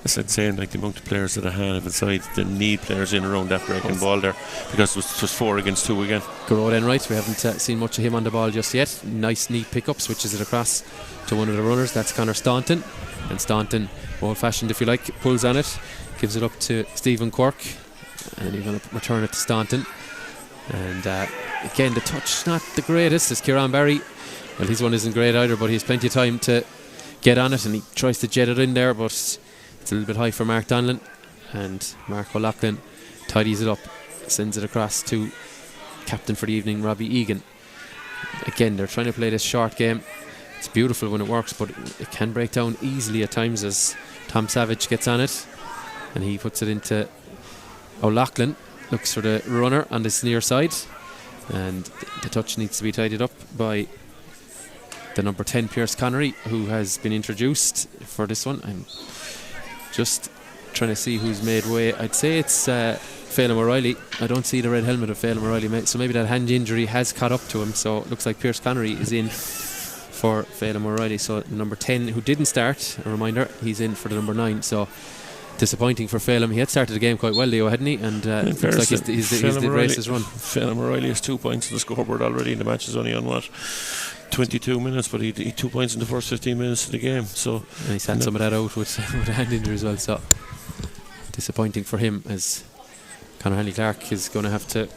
Speaker 2: That's insane, like the amount of players that Ahane have inside. They need players in around that breaking ball there, because it was just 4 against 2 again.
Speaker 1: Garrod Enright, we haven't seen much of him on the ball just yet. Nice neat pick-up, switches it across to one of the runners. That's Conor Staunton, and Staunton, old-fashioned if you like, pulls on it, gives it up to Stephen Quirk, and he's going to return it to Staunton. And again, the touch not the greatest, as Kieran Barry. Well, his one isn't great either, but he has plenty of time to get on it, and he tries to jet it in there, but it's a little bit high for Mark Donlan, and Mark O'Loughlin tidies it up, sends it across to captain for the evening, Robbie Egan. Again, they're trying to play this short game. It's beautiful when it works, but it can break down easily at times, as Tom Savage gets on it, and he puts it into O'Loughlin. Looks for the runner on this near side, and the touch needs to be tidied up by the number 10, Pierce Connery, who has been introduced for this one. I'm just trying to see who's made way. I'd say it's Phelan O'Reilly. I don't see the red helmet of Phelan O'Reilly, so maybe that hand injury has caught up to him. So it looks like Pierce Connery is in for Phelan O'Reilly. So number 10, who didn't start, a reminder, he's in for the number 9. So disappointing for Phelan. He had started the game quite well, Leo, hadn't he? And looks like he's the race has run.
Speaker 2: Phelan O'Reilly has 2 points on the scoreboard already, and the match is only on 22 minutes, but he 2 points in the first 15 minutes of the game. So
Speaker 1: and he's had some of that out with a hand injury as well. So disappointing for him, as Conor Hanley Clark is going to have to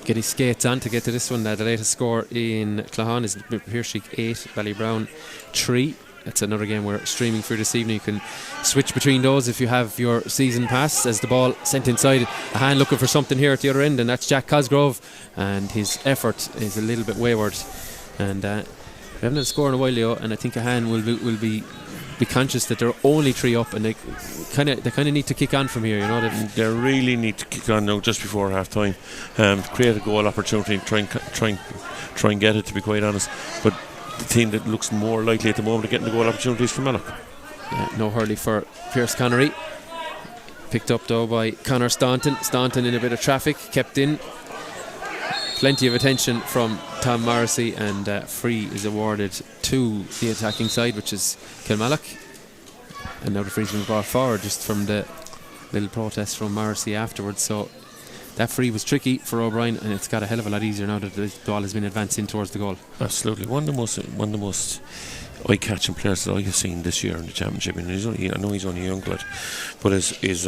Speaker 1: get his skates on to get to this one. The latest score in Clahan is Pierceig 8, Ballybrown 3. That's another game we're streaming for this evening. You can switch between those if you have your season pass. As the ball sent inside, Ahane looking for something here at the other end, and that's Jack Cosgrove, and his effort is a little bit wayward. And we haven't had a score in a while, Leo, and I think Ahane will be conscious that they're only 3 up, and they kind of need to kick on from here. You know,
Speaker 2: they really need to kick on now just before half time, create a goal opportunity, try and get it, to be quite honest. But the team that looks more likely at the moment of getting the goal opportunities from Kilmallock.
Speaker 1: Yeah, no hurley for Pierce Connery. Picked up though by Conor Staunton. Staunton in a bit of traffic, kept in. Plenty of attention from Tom Morrissey, and free is awarded to the attacking side, which is Kilmallock. And now the free's been brought forward just from the little protest from Morrissey afterwards. So that free was tricky for O'Brien, and it's got a hell of a lot easier now that the ball has been advanced in towards the goal. Absolutely.
Speaker 2: One of the most eye-catching players that I have seen this year in the championship, and I know he's only a young lad, but is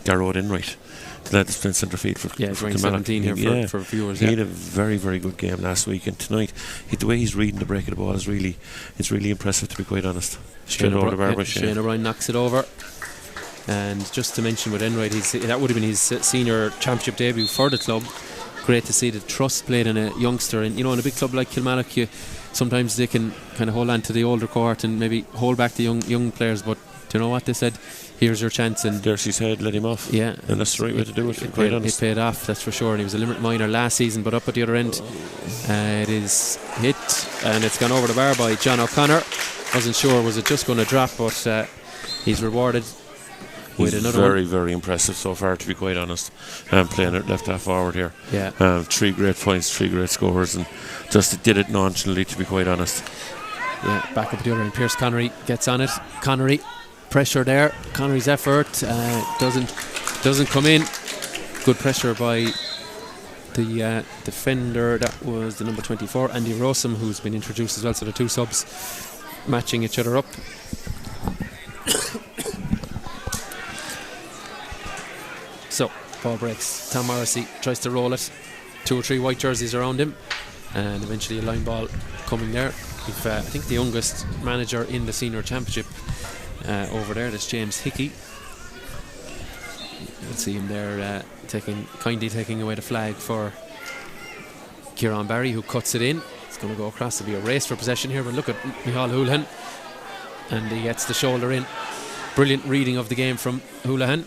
Speaker 2: Garrod Enright. The lad that's playing centre field for
Speaker 1: Kilmallock. 17 here for viewers.
Speaker 2: He had a very, very good game last week, and tonight the way he's reading the break of the ball is really impressive, to be quite honest. Straight over the bar by
Speaker 1: Shane O'Brien knocks it over. And just to mention with Enright, that would have been his senior championship debut for the club. Great to see the trust played in a youngster, and in a big club like Kilmallock, sometimes they can kind of hold on to the older cohort and maybe hold back the young players, but do you know what they said? Here's your chance, and
Speaker 2: there's his head, let him off.
Speaker 1: Yeah,
Speaker 2: and that's the right way to do it.
Speaker 1: It paid off, that's for sure. And he was a Limerick minor last season, but up at the other end, it is hit, and it's gone over the bar by John O'Connor. Wasn't sure was it just going to drop, but he's rewarded.
Speaker 2: He's very, very impressive so far, to be quite honest. Playing it left half forward here.
Speaker 1: Yeah.
Speaker 2: 3 great points, 3 great scores, and just did it nonchalantly, to be quite honest.
Speaker 1: Yeah, back up at the other end. Pierce Connery gets on it. Connery, pressure there. Connery's effort doesn't come in. Good pressure by the defender. That was the number 24, Andy Rossum, who's been introduced as well. So the 2 subs matching each other up. So ball breaks. Tom Morrissey tries to roll it. 2 or 3 white jerseys around him, and eventually a line ball coming there. I think the youngest manager in the senior championship over there, that's James Hickey. You'll see him there kindly taking away the flag for Kieran Barry, who cuts it in. It's going to go across. There'll be a race for possession here, but look at Micheál Houlihan, and he gets the shoulder in. Brilliant reading of the game from Houlihan.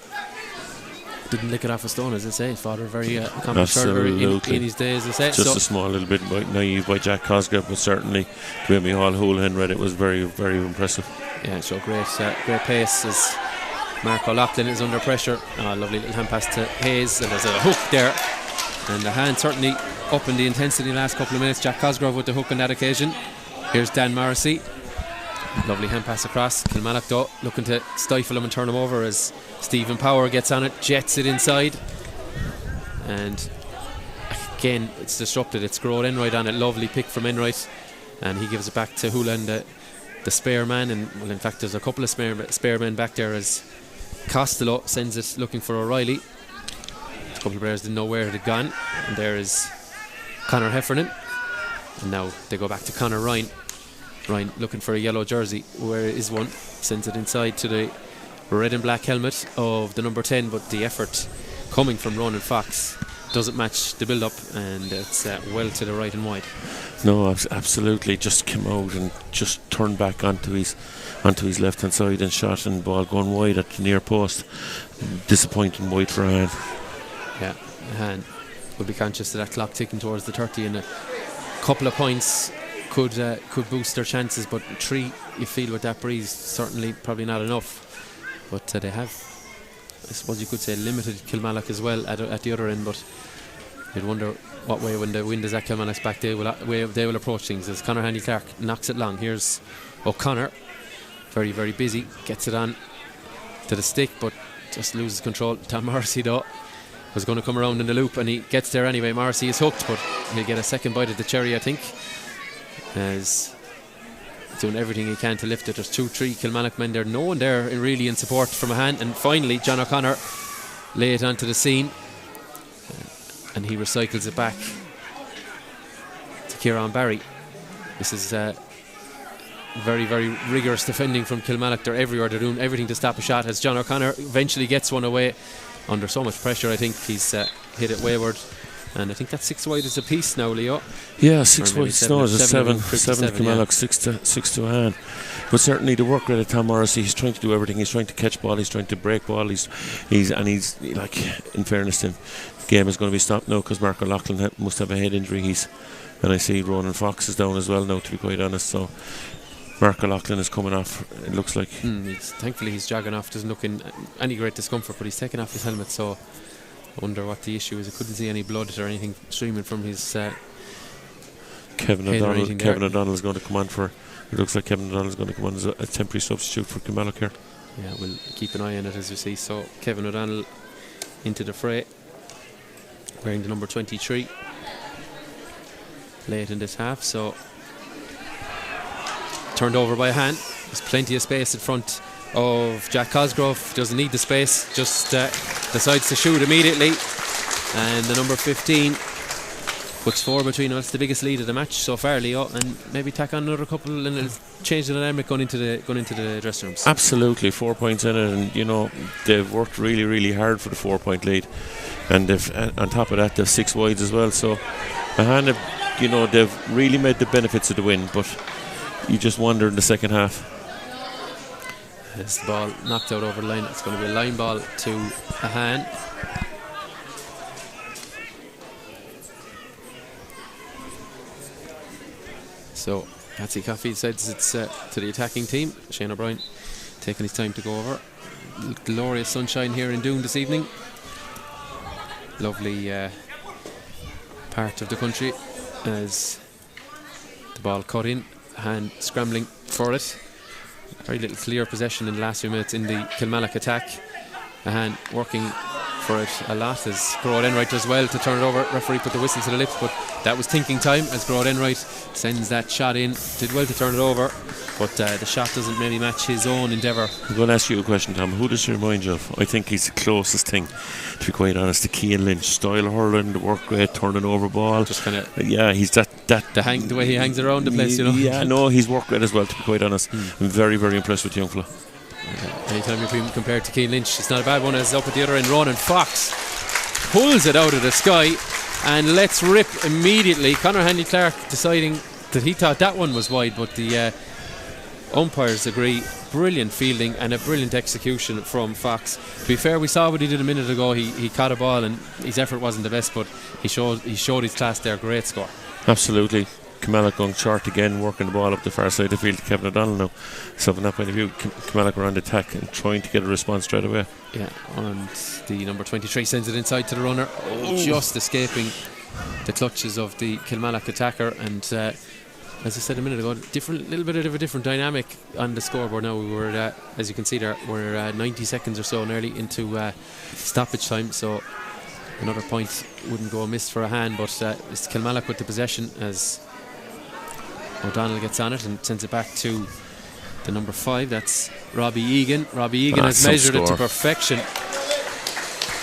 Speaker 1: Didn't lick it off a stone, as I say. Father, very accomplished in his day, as I say.
Speaker 2: Just a small little bit naive by Jack Cosgrove, but certainly the way Micheál Houlihan read it was very, very impressive.
Speaker 1: Yeah, so great pace as Mark O'Loughlin is under pressure. Lovely little hand pass to Hayes, and there's a hook there. And the hand certainly up in the intensity the last couple of minutes. Jack Cosgrove with the hook on that occasion. Here's Dan Morrissey. Lovely hand pass across. Kilmallock though looking to stifle him and turn him over as Stephen Power gets on it, jets it inside, and again it's disrupted. It's Garrod Enright on it. Lovely pick from Enright, and he gives it back to Houlihan, the spare man. And well, in fact there's a couple of spare men back there as Costello sends it looking for O'Reilly. A couple of players didn't know where it had gone, and there is Conor Heffernan, and now they go back to Conor Ryan looking for a yellow jersey. Where is one? Sends it inside to the red and black helmet of the number 10, but the effort coming from Ronan Fox doesn't match the build up, and it's well to the right and wide.
Speaker 2: No, absolutely. Just came out and just turned back onto his left hand side and shot, and ball going wide at the near post. Disappointing wide for Ahane.
Speaker 1: Yeah, Ahane will be conscious of that clock ticking towards the 30, and a couple of points could boost their chances, but 3 you feel with that breeze certainly probably not enough. But they have I suppose you could say limited Kilmallock as well at the other end, but you'd wonder what way when the wind is at Kilmallock's back they will approach things as Conor Handy Clark knocks it long. Here's O'Connor, very very busy, gets it on to the stick but just loses control. Tom Morrissey though was going to come around in the loop and he gets there anyway. Morrissey is hooked but he'll get a second bite of the cherry, I think, as he's doing everything he can to lift it. There's 2-3 Kilmallock men there, no one there really in support from Ahane, and finally John O'Connor lay it onto the scene and he recycles it back to Kieran Barry. This is very very rigorous defending from Kilmallock. They're everywhere, they're doing everything to stop a shot as John O'Connor eventually gets one away under so much pressure. I think he's hit it wayward, and I think that's 6 wide as a piece now, Leo.
Speaker 2: Yeah, 6 wide. No, it's a 7 to Kilmallock,
Speaker 1: yeah.
Speaker 2: 6 to Ahane. But certainly the work rate of Tom Morrissey, he's trying to do everything. He's trying to catch ball, he's trying to break ball, he's like, in fairness to him, the game is going to be stopped now because Mark O'Loughlin must have a head injury. And I see Ronan Fox is down as well now, to be quite honest. So Mark O'Loughlin is coming off, it looks like.
Speaker 1: Thankfully he's jogging off, doesn't look in any great discomfort, but he's taken off his helmet, so I wonder what the issue is. I couldn't see any blood or anything streaming from his
Speaker 2: Kevin O'Donnell is going to come on for, it looks like Kevin O'Donnell is going to come on as a temporary substitute for Kilmallock here.
Speaker 1: Yeah, we'll keep an eye on it as we see. So Kevin O'Donnell into the fray, wearing the number 23 late in this half. So turned over by Ahane. There's plenty of space in front of Jack Cosgrove. Doesn't need the space, just decides to shoot immediately, and the number 15 puts 4 between us. It's the biggest lead of the match so far, Leo, and maybe tack on another couple and it'll change the dynamic going into the dressing rooms.
Speaker 2: Absolutely, 4 points in it, and you know they've worked really really hard for the 4-point lead, and they've on top of that they've 6 wides as well. So Ahane, you know, they've really made the benefits of the win, but you just wonder in the second half.
Speaker 1: As the ball knocked out over the line, it's going to be a line ball to Ahane. So Patsy Coffey says it's to the attacking team. Shane O'Brien taking his time to go over. Glorious sunshine here in Doon this evening. Lovely part of the country as the ball cut in. Ahane scrambling for it. Very little clear possession in the last few minutes in the Kilmallock attack. Ahane working for it a lot as Groad Enright does well to turn it over. Referee put the whistle to the lips, but that was thinking time as Groad Enright sends that shot in. Did well to turn it over, but the shot doesn't maybe match his own endeavour.
Speaker 2: I'm going to ask you a question, Tom. Who does he remind you of? I think he's the closest thing, to be quite honest, to Cian Lynch. Style hurling, the work rate, turning over ball.
Speaker 1: Just kind of
Speaker 2: he's
Speaker 1: the way he hangs around the place, you know.
Speaker 2: Yeah, no, he's work rate as well, to be quite honest. I'm very, very impressed with the young fella.
Speaker 1: Anytime you're being compared to Cian Lynch, it's not a bad one. As up at the other end, Ronan Fox pulls it out of the sky and lets rip immediately. Conor Handy Clark deciding that he thought that one was wide, but the umpires agree. Brilliant fielding and a brilliant execution from Fox. To be fair, we saw what he did a minute ago. He caught a ball and his effort wasn't the best, but he showed his class there. Great score.
Speaker 2: Absolutely. Kilmallock going short again, working the ball up the far side of the field to Kevin O'Donnell now. So from that point of view, Kilmallock are on the attack and trying to get a response straight away.
Speaker 1: Yeah, and the number 23 sends it inside to the runner. Just escaping the clutches of the Kilmallock attacker. And as I said a minute ago, little bit of a different dynamic on the scoreboard now. We were, as you can see there, we're 90 seconds or so nearly into stoppage time. So another point wouldn't go amiss for Ahane, but it's Kilmallock with the possession as O'Donnell gets on it and sends it back to the number 5. That's Robbie Egan. Robbie Egan has measured it to perfection.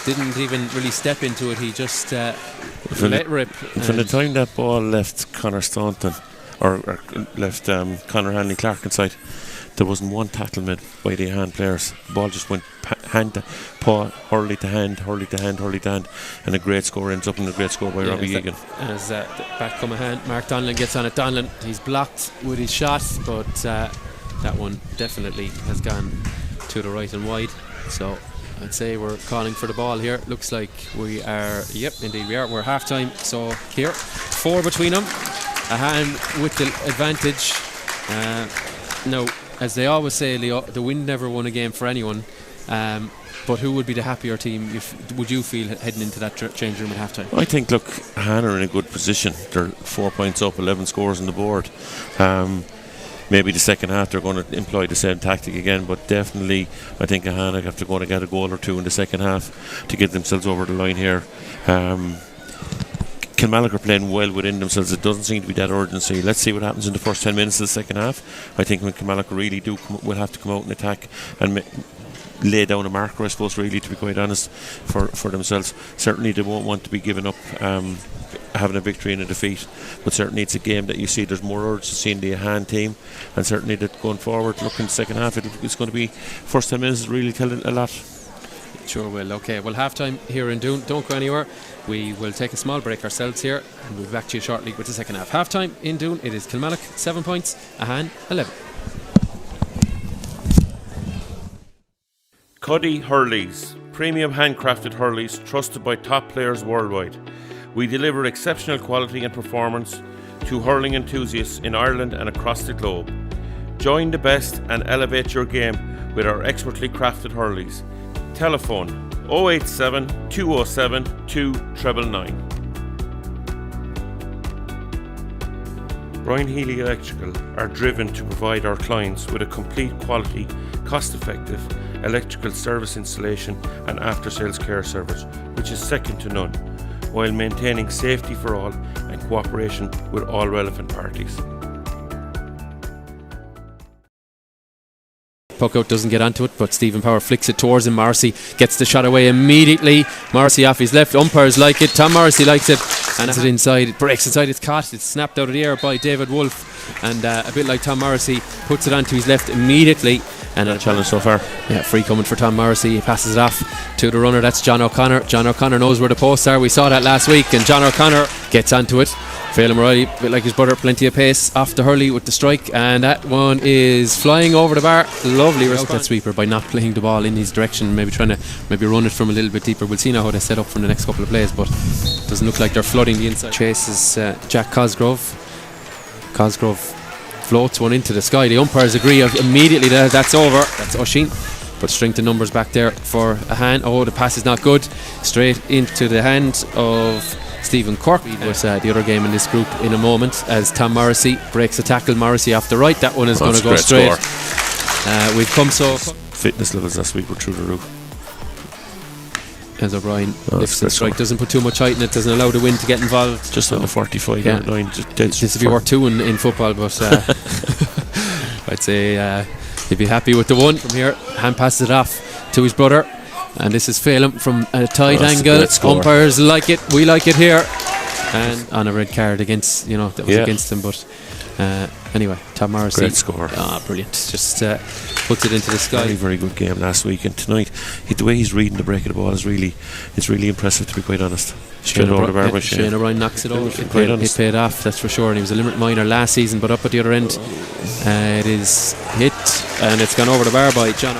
Speaker 1: Didn't even really step into it. He just let rip.
Speaker 2: From the time that ball left Conor Staunton or left Conor Hanley Clark inside, there wasn't one tackle made by the Ahane players. The ball just went hand to paw, hurley to hand, and a great score ends up in a great score by Robbie Egan.
Speaker 1: As back come Ahane, Mark Donlan gets on it. Donlan, he's blocked with his shot, but that one definitely has gone to the right and wide. So I'd say we're calling for the ball here. Looks like we are, yep, indeed we are. We're half time. So here, 4 between them. Ahane with the advantage. Now, as they always say, Leo, the wind never won a game for anyone. But who would be the happier team, would you feel, heading into that change room at half time?
Speaker 2: I think, look, Ahane are in a good position. They're 4 points up, 11 scores on the board. Maybe the second half they're going to employ the same tactic again, but definitely I think Ahane have to go and get a goal or two in the second half to get themselves over the line here. Kilmallock are playing well within themselves. It doesn't seem to be that urgency. Let's see what happens in the first 10 minutes of the second half. I think when Kilmallock really will have to come out and attack and lay down a marker, I suppose, really, to be quite honest, for themselves. Certainly they won't want to be giving up having a victory and a defeat, but certainly it's a game that you see there's more urgency in the Ahane team, and certainly that going forward, looking the second half, it's going to be first 10 minutes is really telling a lot.
Speaker 1: Sure will. Okay, well, half time here in Doon. Don't go anywhere. We will take a small break ourselves here, and we'll be back to you shortly with the second half. Half time in Doon. It is Kilmallock 7 points, Ahane 11.
Speaker 2: Cuddy Hurleys, premium handcrafted hurleys trusted by top players worldwide. We deliver exceptional quality and performance to hurling enthusiasts in Ireland and across the globe. Join the best and elevate your game with our expertly crafted hurleys. Telephone 087 207 2999. Brian Healy Electrical are driven to provide our clients with a complete quality, cost-effective electrical service installation and after-sales care service, which is second to none, while maintaining safety for all and cooperation with all relevant parties.
Speaker 1: Puck out doesn't get onto it, but Stephen Power flicks it towards him. Morrissey gets the shot away immediately. Morrissey off his left. Umpires like it. Tom Morrissey likes it. And it's inside. It breaks inside. It's caught. It's snapped out of the air by David Wolfe. And a bit like Tom Morrissey, puts it onto his left immediately. And a challenge so far. Yeah, free coming for Tom Morrissey. He passes it off to the runner. That's John O'Connor. John O'Connor knows where the posts are. We saw that last week. And John O'Connor gets onto it. Phelan Riley, a bit like his brother, plenty of pace off the hurley with the strike, and that one is flying over the bar. Lovely response. That sweeper by not playing the ball in his direction, maybe trying to run it from a little bit deeper. We'll see now how they set up from the next couple of plays, but it doesn't look like they're flooding the inside. Chases Jack Cosgrove. Cosgrove floats one into the sky. The umpires agree immediately that that's over. That's Oisin. But strength of numbers back there for Ahane. Oh, the pass is not good. Straight into the hand of Stephen Quirk. Was the other game in this group in a moment as Tom Morrissey breaks a tackle. Morrissey off the right. That one is going to go straight. We've come so.
Speaker 2: Fitness levels last week were through the roof.
Speaker 1: As O'Brien lifts the strike, doesn't put too much height in it, doesn't allow the wind to get involved.
Speaker 2: Just on the 45 yard line.
Speaker 1: This would be worth two in football, but I'd say he'd be happy with the one from here. Hand passes it off to his brother. And this is Phelan from a tight angle. Umpires like it. We like it here. And on a red card against, that was against him. But anyway, Tom Morrissey.
Speaker 2: Great score.
Speaker 1: Brilliant. Just puts it into the sky.
Speaker 2: Very, very good game last week. And tonight, the way he's reading the break of the ball is really impressive, to be quite honest.
Speaker 1: Shane O'Brien knocks it over. It paid off, that's for sure. And he was a Limerick minor last season, but up at the other end, it is hit and it's gone over the bar by John.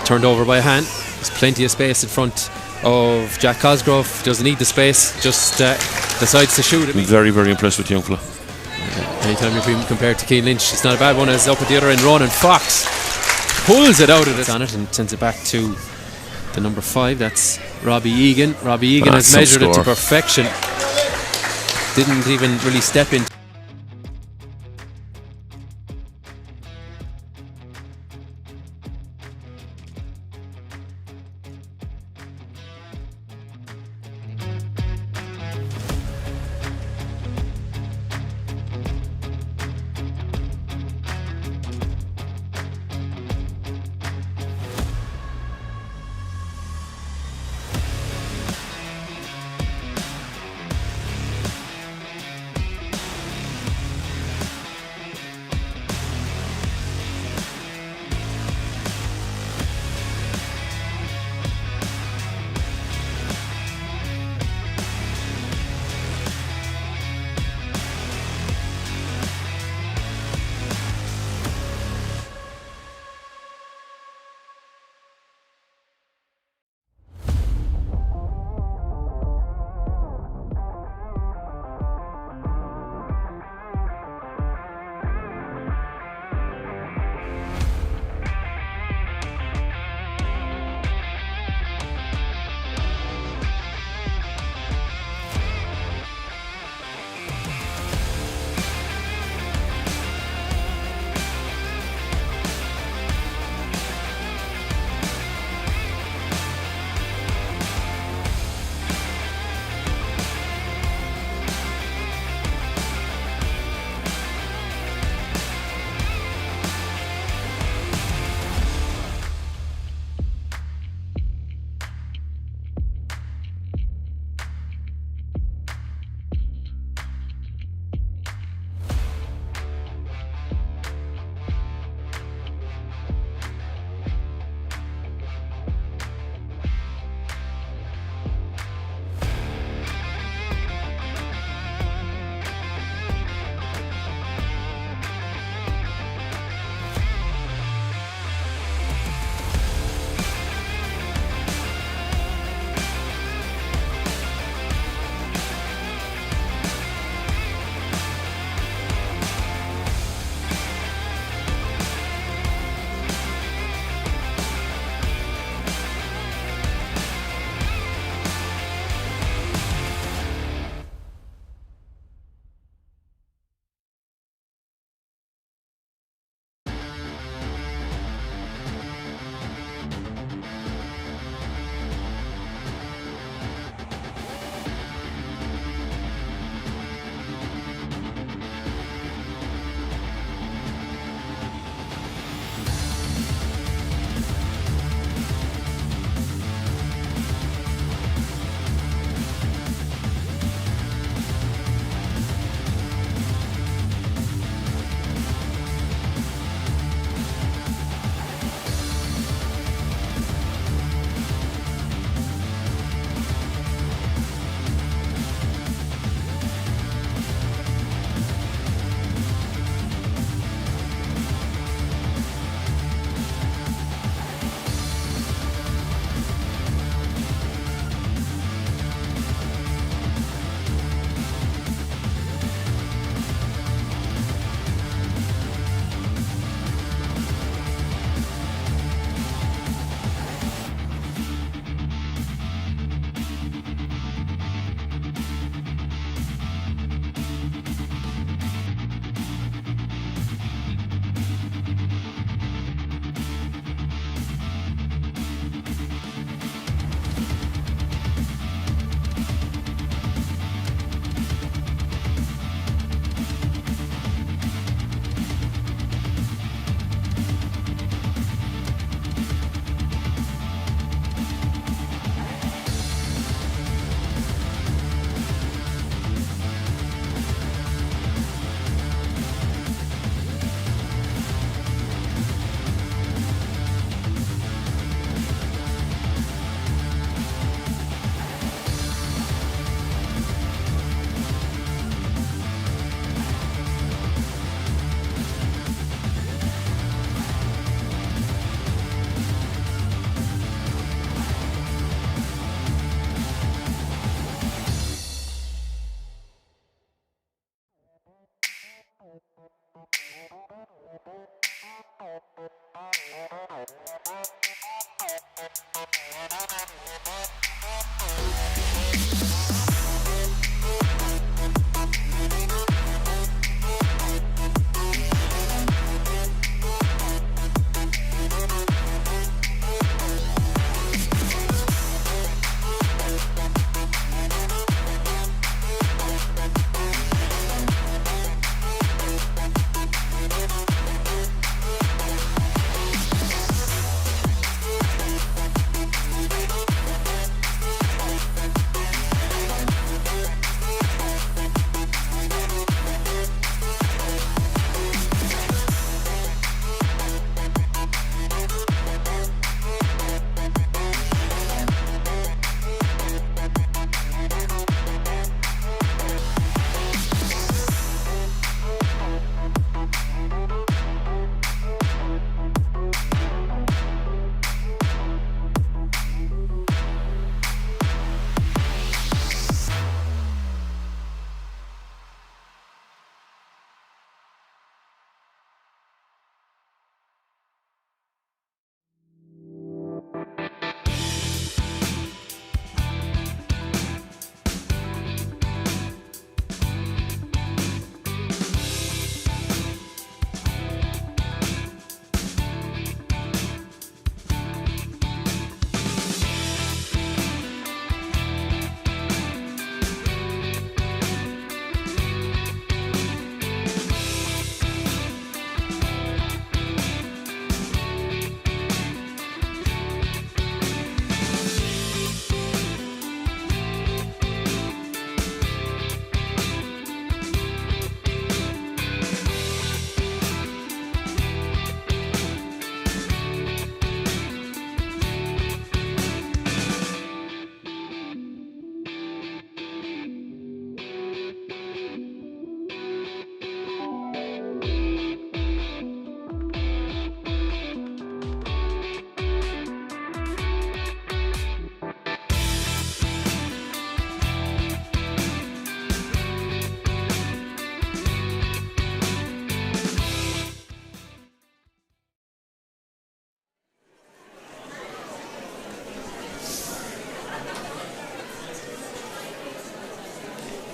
Speaker 1: Turned over by Ahane. There's plenty of space in front of Jack Cosgrove. Doesn't need the space, just decides to shoot it.
Speaker 2: I'm very, very impressed with young fella.
Speaker 1: Anytime you're being compared to Keane Lynch, it's not a bad one. As up at the other end, Ronan Fox pulls it out of it on it and sends it back to the number 5. That's Robbie Egan. Robbie Egan has measured it to perfection. Didn't even really step in.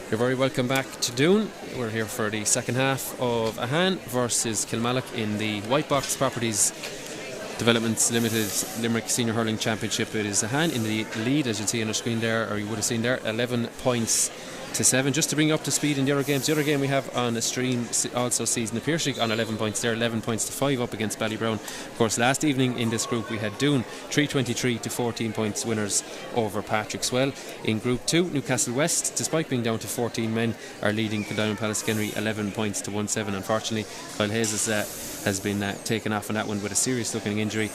Speaker 1: You're very welcome back to Doon. We're here for the second half of Ahane versus Kilmallock in the Whitebox Properties Developments Limited Limerick Senior Hurling Championship. It is Ahane in the lead, as you'll see on the screen there, or you would have seen there, 11 points to 7. Just to bring you up to speed in the other games, the other game we have on the stream also sees the Piercing on 11 points there, 11 points to 5 up against Ballybrown. Of course, last evening in this group we had Doon 323 to 14 points winners over Patrick Swell. In Group 2, Newcastle West, despite being down to 14 men, are leading Kildown Pallaskenry 11 points to 1-7. Unfortunately, Kyle Hayes has been taken off on that one with a serious looking injury,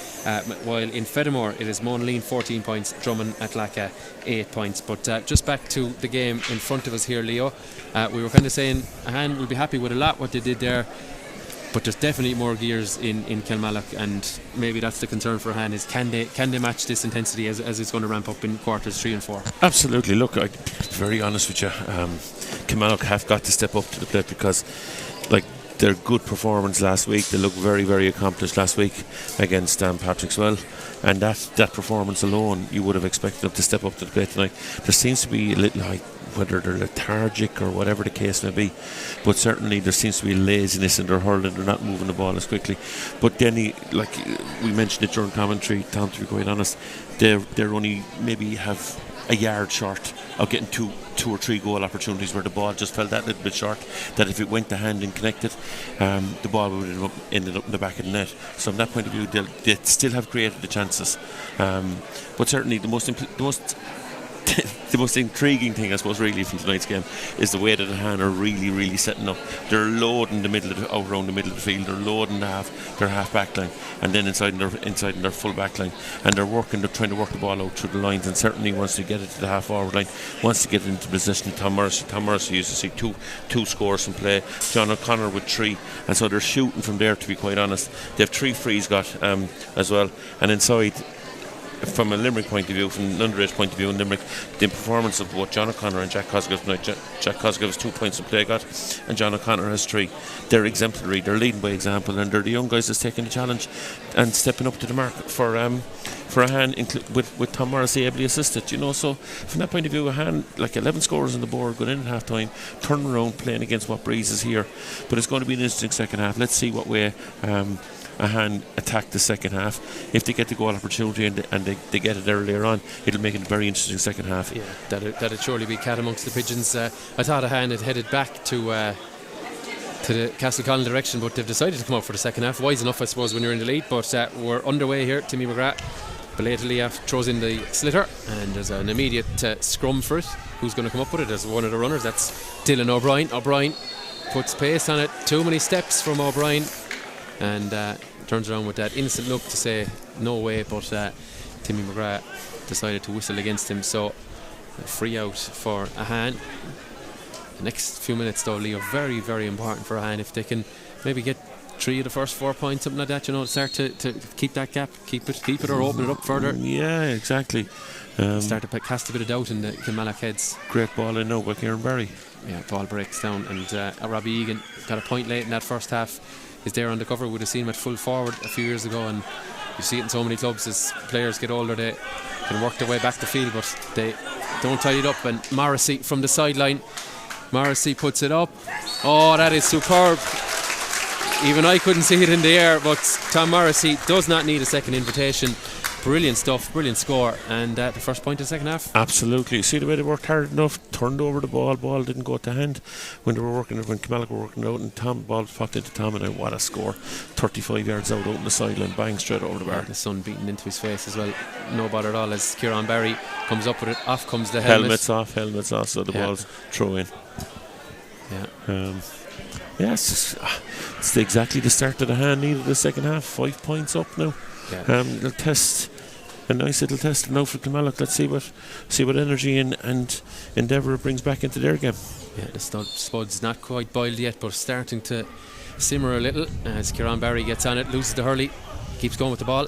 Speaker 1: while in Fedamore it is Monaleen 14 points, Drummond at Lacka 8 points. But just back to the game in front of us here, Leo, we were kind of saying Ahane will be happy with a lot what they did there, but there's definitely more gears in Kilmallock, and maybe that's the concern for Ahane, is can they match this intensity as it's going to ramp up in quarters 3 and 4?
Speaker 2: Absolutely. Look, I'm very honest with you, Kilmallock have got to step up to the plate, because like their good performance last week, they looked very, very accomplished last week against Patrick Swell, and that performance alone you would have expected them to step up to the plate tonight. There seems to be a little, like, whether they're lethargic or whatever the case may be, but certainly there seems to be laziness in their hurling. They're not moving the ball as quickly. But then, like we mentioned it during commentary, Tom, to be quite honest, they're only maybe have a yard short of getting two or three goal opportunities where the ball just fell that little bit short, that if it went to hand and connected, the ball would have ended up in the back of the net. So from that point of view, they still have created the chances, but certainly the most the most intriguing thing, I suppose, really from tonight's game is the way that Ahane are really, really setting up. They're loading the middle of out around the middle of the field. They're loading their half back line, and then inside in their full back line, and they're trying to work the ball out through the lines. And certainly once they get it to the half forward line, once they get into position, Tom Morrissey used to see two scores from play, John O'Connor with 3, and so they're shooting from there, to be quite honest. They have 3 frees got as well, and inside, from a Limerick point of view, from an underage point of view in Limerick, the performance of both John O'Connor and Jack Cosgrave tonight. Jack Cosgrave has 2 points in play got, and John O'Connor has 3. They're exemplary, they're leading by example, and they're the young guys that's taking the challenge and stepping up to the mark for for Ahane with Tom Morrissey ably assisted, you know. So from that point of view, Ahane, like 11 scorers on the board going in at half time, turning around, playing against what breeze is here. But it's going to be an interesting second half. Let's see what way Ahane attack the second half. If they get the goal opportunity and they get it earlier on, it'll make it a very interesting second half.
Speaker 1: Yeah, that'd surely be cat amongst the pigeons. I thought Ahane had headed back to the Castleconn direction, but they've decided to come out for the second half. Wise enough, I suppose, when you're in the lead. But we're underway here. Timmy McGrath belatedly throws in the sliotar, and there's an immediate scrum for it. Who's going to come up with it? There's one of the runners. That's Dylan O'Brien. O'Brien puts pace on it. Too many steps from O'Brien, and turns around with that innocent look to say no way, but Timmy McGrath decided to whistle against him. So a free out for Ahane. The next few minutes though, Leo, very, very important for Ahane. If they can maybe get 3 of the first 4 points, something like that, you know, start to keep that gap, keep it or open it up further.
Speaker 2: Yeah, exactly.
Speaker 1: Start to cast a bit of doubt in the Kilmallock heads.
Speaker 2: Great ball in now by Kieran Barry.
Speaker 1: Yeah, ball breaks down, and Robbie Egan got a point late in that first half. He's there on the cover. Would have seen him at full forward a few years ago, and you see it in so many clubs. As players get older, they can work their way back the field, but they don't tie it up. And Morrissey from the sideline, Morrissey puts it up. Oh, that is superb. Even I couldn't see it in the air, but Tom Morrissey does not need a second invitation. Brilliant stuff, brilliant score, and the first point of the second half.
Speaker 2: Absolutely. See the way they worked hard enough, turned over the ball didn't go to hand when Kilmallock were working it out, and Tom, ball popped into Tom, and what a score. 35 yards out on the sideline, bang, straight over the bar.
Speaker 1: The sun beating into his face as well. No bother at all as Kieran Barry comes up with it. Off comes the helmet.
Speaker 2: Helmets off, so the ball's throw in.
Speaker 1: Yeah.
Speaker 2: Yes, it's exactly the start of the Ahane needed the second half. 5 points up now.
Speaker 1: Yeah.
Speaker 2: They'll test a nice little test now for Kilmallock. Let's see what energy and endeavour it brings back into their game.
Speaker 1: Yeah, the spud's not quite boiled yet, but starting to simmer a little as Kieran Barry gets on it, loses the hurley, keeps going with the ball.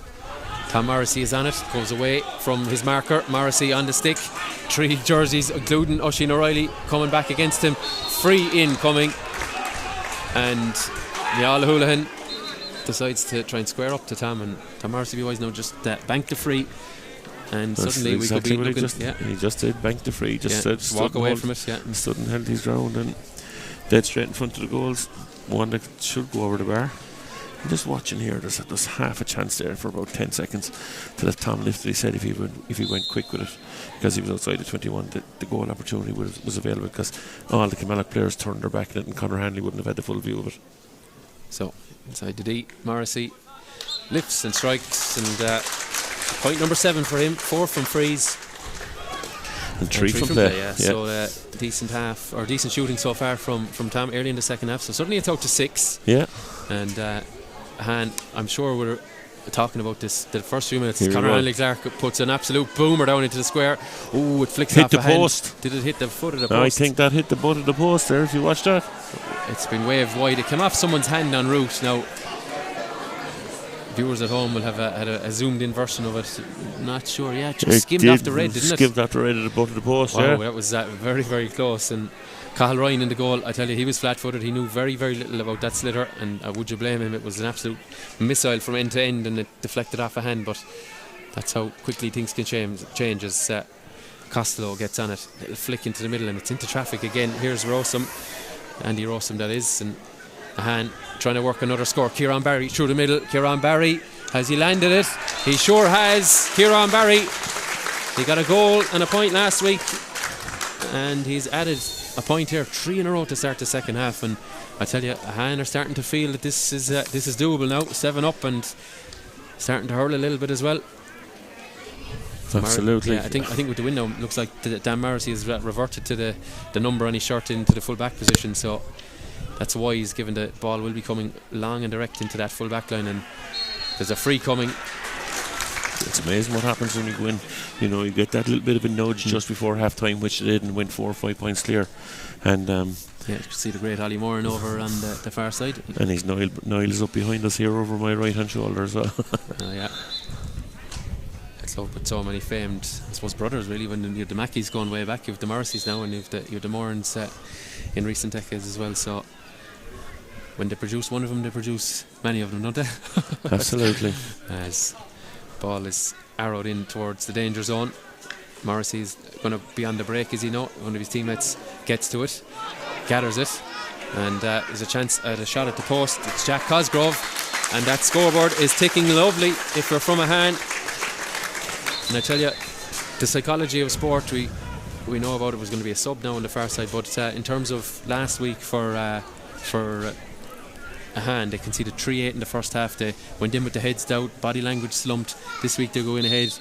Speaker 1: Tom Morrissey is on it, goes away from his marker. Morrissey on the stick, 3 jerseys including Oisin O'Reilly coming back against him. Free in coming, and Niall Houlihan decides to try and square up to Tom, and Tom Morrissey, be wise now, just banked the free, and
Speaker 2: that's
Speaker 1: suddenly
Speaker 2: exactly
Speaker 1: we could be
Speaker 2: looking. He just did bank the free, just
Speaker 1: walk away from it. Yeah,
Speaker 2: stood and held his ground and dead straight in front of the goals. One that should go over the bar. I'm just watching here. There's half a chance there for about 10 seconds to let Tom lift it. He said if he went quick with it, because he was outside the 21, the goal opportunity was available, because all the Kilmallock players turned their back on it, and Conor Hanley wouldn't have had the full view of it.
Speaker 1: So inside the D, Morrissey lifts and strikes, and point number 7 for him. 4 from frees
Speaker 2: and 3 from play.
Speaker 1: Yeah. So decent half, or decent shooting so far from Tom early in the second half. So suddenly it's out to 6.
Speaker 2: Yeah.
Speaker 1: And Han, I'm sure we're talking about this the first few minutes.
Speaker 2: Here
Speaker 1: Conor Hanley Clark puts an absolute boomer down into the square. Ooh, it flicks off
Speaker 2: the
Speaker 1: a hand.
Speaker 2: post.
Speaker 1: Did it hit the foot of the post?
Speaker 2: I think that hit the butt of the post there, if you watch that.
Speaker 1: It's been waved wide. It came off someone's hand en route. Now viewers at home will have had a zoomed in version of it. Not sure. Yeah, just skimmed off the red, didn't it?
Speaker 2: Skimmed off the red at the butt of the post.
Speaker 1: Wow,
Speaker 2: yeah.
Speaker 1: That was very, very close. And Cathal Ryan in the goal, I tell you, he was flat-footed. He knew very, very little about that sliotar, and would you blame him? It was an absolute missile from end to end, and it deflected off a hand. But that's how quickly things can change as Costello gets on it. Little flick into the middle, and it's into traffic again. Here's Rossum, Andy Rossum that is, and Ahane trying to work another score. Kieran Barry through the middle. Kieran Barry, has he landed it? He sure has. Kieran Barry, he got a goal and a point last week, and he's added a point here, 3 in a row to start the second half. And I tell you, Ahane are starting to feel that this is doable now. 7 up and starting to hurl a little bit as well.
Speaker 2: Absolutely.
Speaker 1: Yeah, I think with the window, looks like Dan Morrissey has reverted to the number on his shirt into the full back position. So that's wise, given the ball will be coming long and direct into that full back line, and there's a free coming.
Speaker 2: It's amazing what happens when you go in. You know, you get that little bit of a nudge just before half time, which they did, and went 4 or 5 points clear. And
Speaker 1: yeah, you can see the great Ollie Moran over on the far side.
Speaker 2: And he's Niall is up behind us here over my right hand shoulder as well.
Speaker 1: Yeah. It's up with so many famed, I suppose, brothers really. When you have the Mackeys going way back, you have the Morrisseys now, and you have the Morans in recent decades as well. So when they produce one of them, they produce many of them, don't they?
Speaker 2: Absolutely.
Speaker 1: As Ball is arrowed in towards the danger zone. Morrissey's going to be on the break, is he not? One of his teammates gets to it, gathers it, and there's a chance at a shot at the post. It's Jack Cosgrove, and that scoreboard is ticking lovely if you're from Ahane. And I tell you, the psychology of sport, we know about it was going to be a sub now on the far side, but in terms of last week for Ahane, they conceded 3-8 in the first half. They went in with the heads down, body language slumped. This week they're going ahead.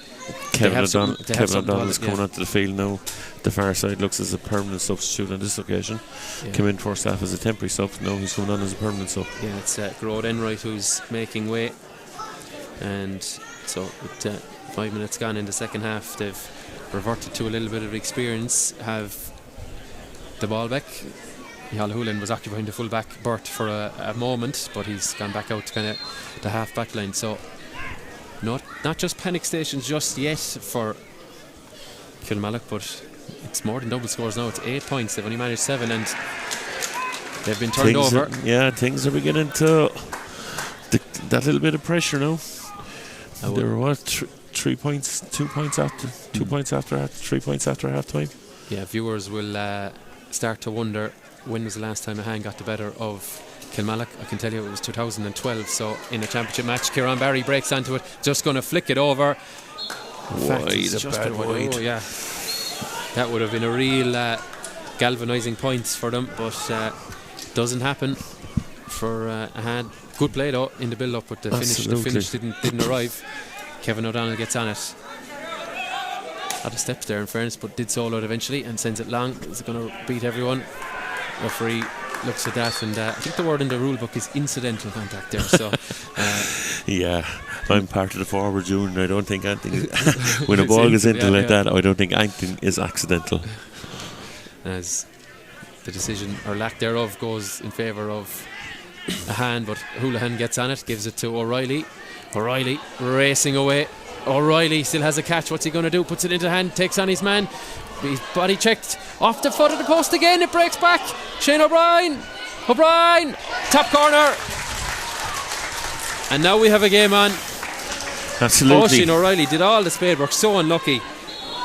Speaker 2: Kevin O'Donnell is coming onto the field now. The far side looks as a permanent substitute on this occasion. Came in first half as a temporary sub. Now he's coming on as a permanent sub.
Speaker 1: Yeah, it's Grode Enright who's making way. And so with 5 minutes gone in the second half, they've reverted to a little bit of experience, have the ball back. Micheál Hoolan was occupying the full back berth for a moment, but he's gone back out to kind of the half back line. So not just panic stations just yet for Kilmallock, but it's more than double scores now. It's 8 points. They've only managed 7, and they've been turned over.
Speaker 2: Things are beginning to that little bit of pressure now. They were 3 points, 2 points after 2 points after 3 points after half time.
Speaker 1: Yeah, viewers will start to wonder when was the last time Ahane got the better of Kilmallock. I can tell you it was 2012. So in a championship match, Kieran Barry breaks onto it, just going to flick it over.
Speaker 2: Wide, a bad wide.
Speaker 1: Oh yeah, that would have been a real galvanising points for them, but doesn't happen for Ahane. Good play though in the build-up, but the finish didn't arrive. Kevin O'Donnell gets on it. Had a steps there in fairness, but did solo it eventually and sends it long. Is it going to beat everyone? Referee looks at that, and I think the word in the rule book is incidental contact there. So
Speaker 2: yeah, I'm part of the forward unit. I don't think anything when a ball goes into like that, I don't think anything is accidental.
Speaker 1: As the decision or lack thereof goes in favour of Ahane, but Houlihan gets on it, gives it to O'Reilly. O'Reilly racing away. O'Reilly still has a catch. What's he going to do? Puts it into hand, takes on his man. He's body checked off the foot of the post again. It breaks back. Shane O'Brien, top corner, and now we have a game on.
Speaker 2: Absolutely.
Speaker 1: Shane O'Reilly did all the spade work, so unlucky,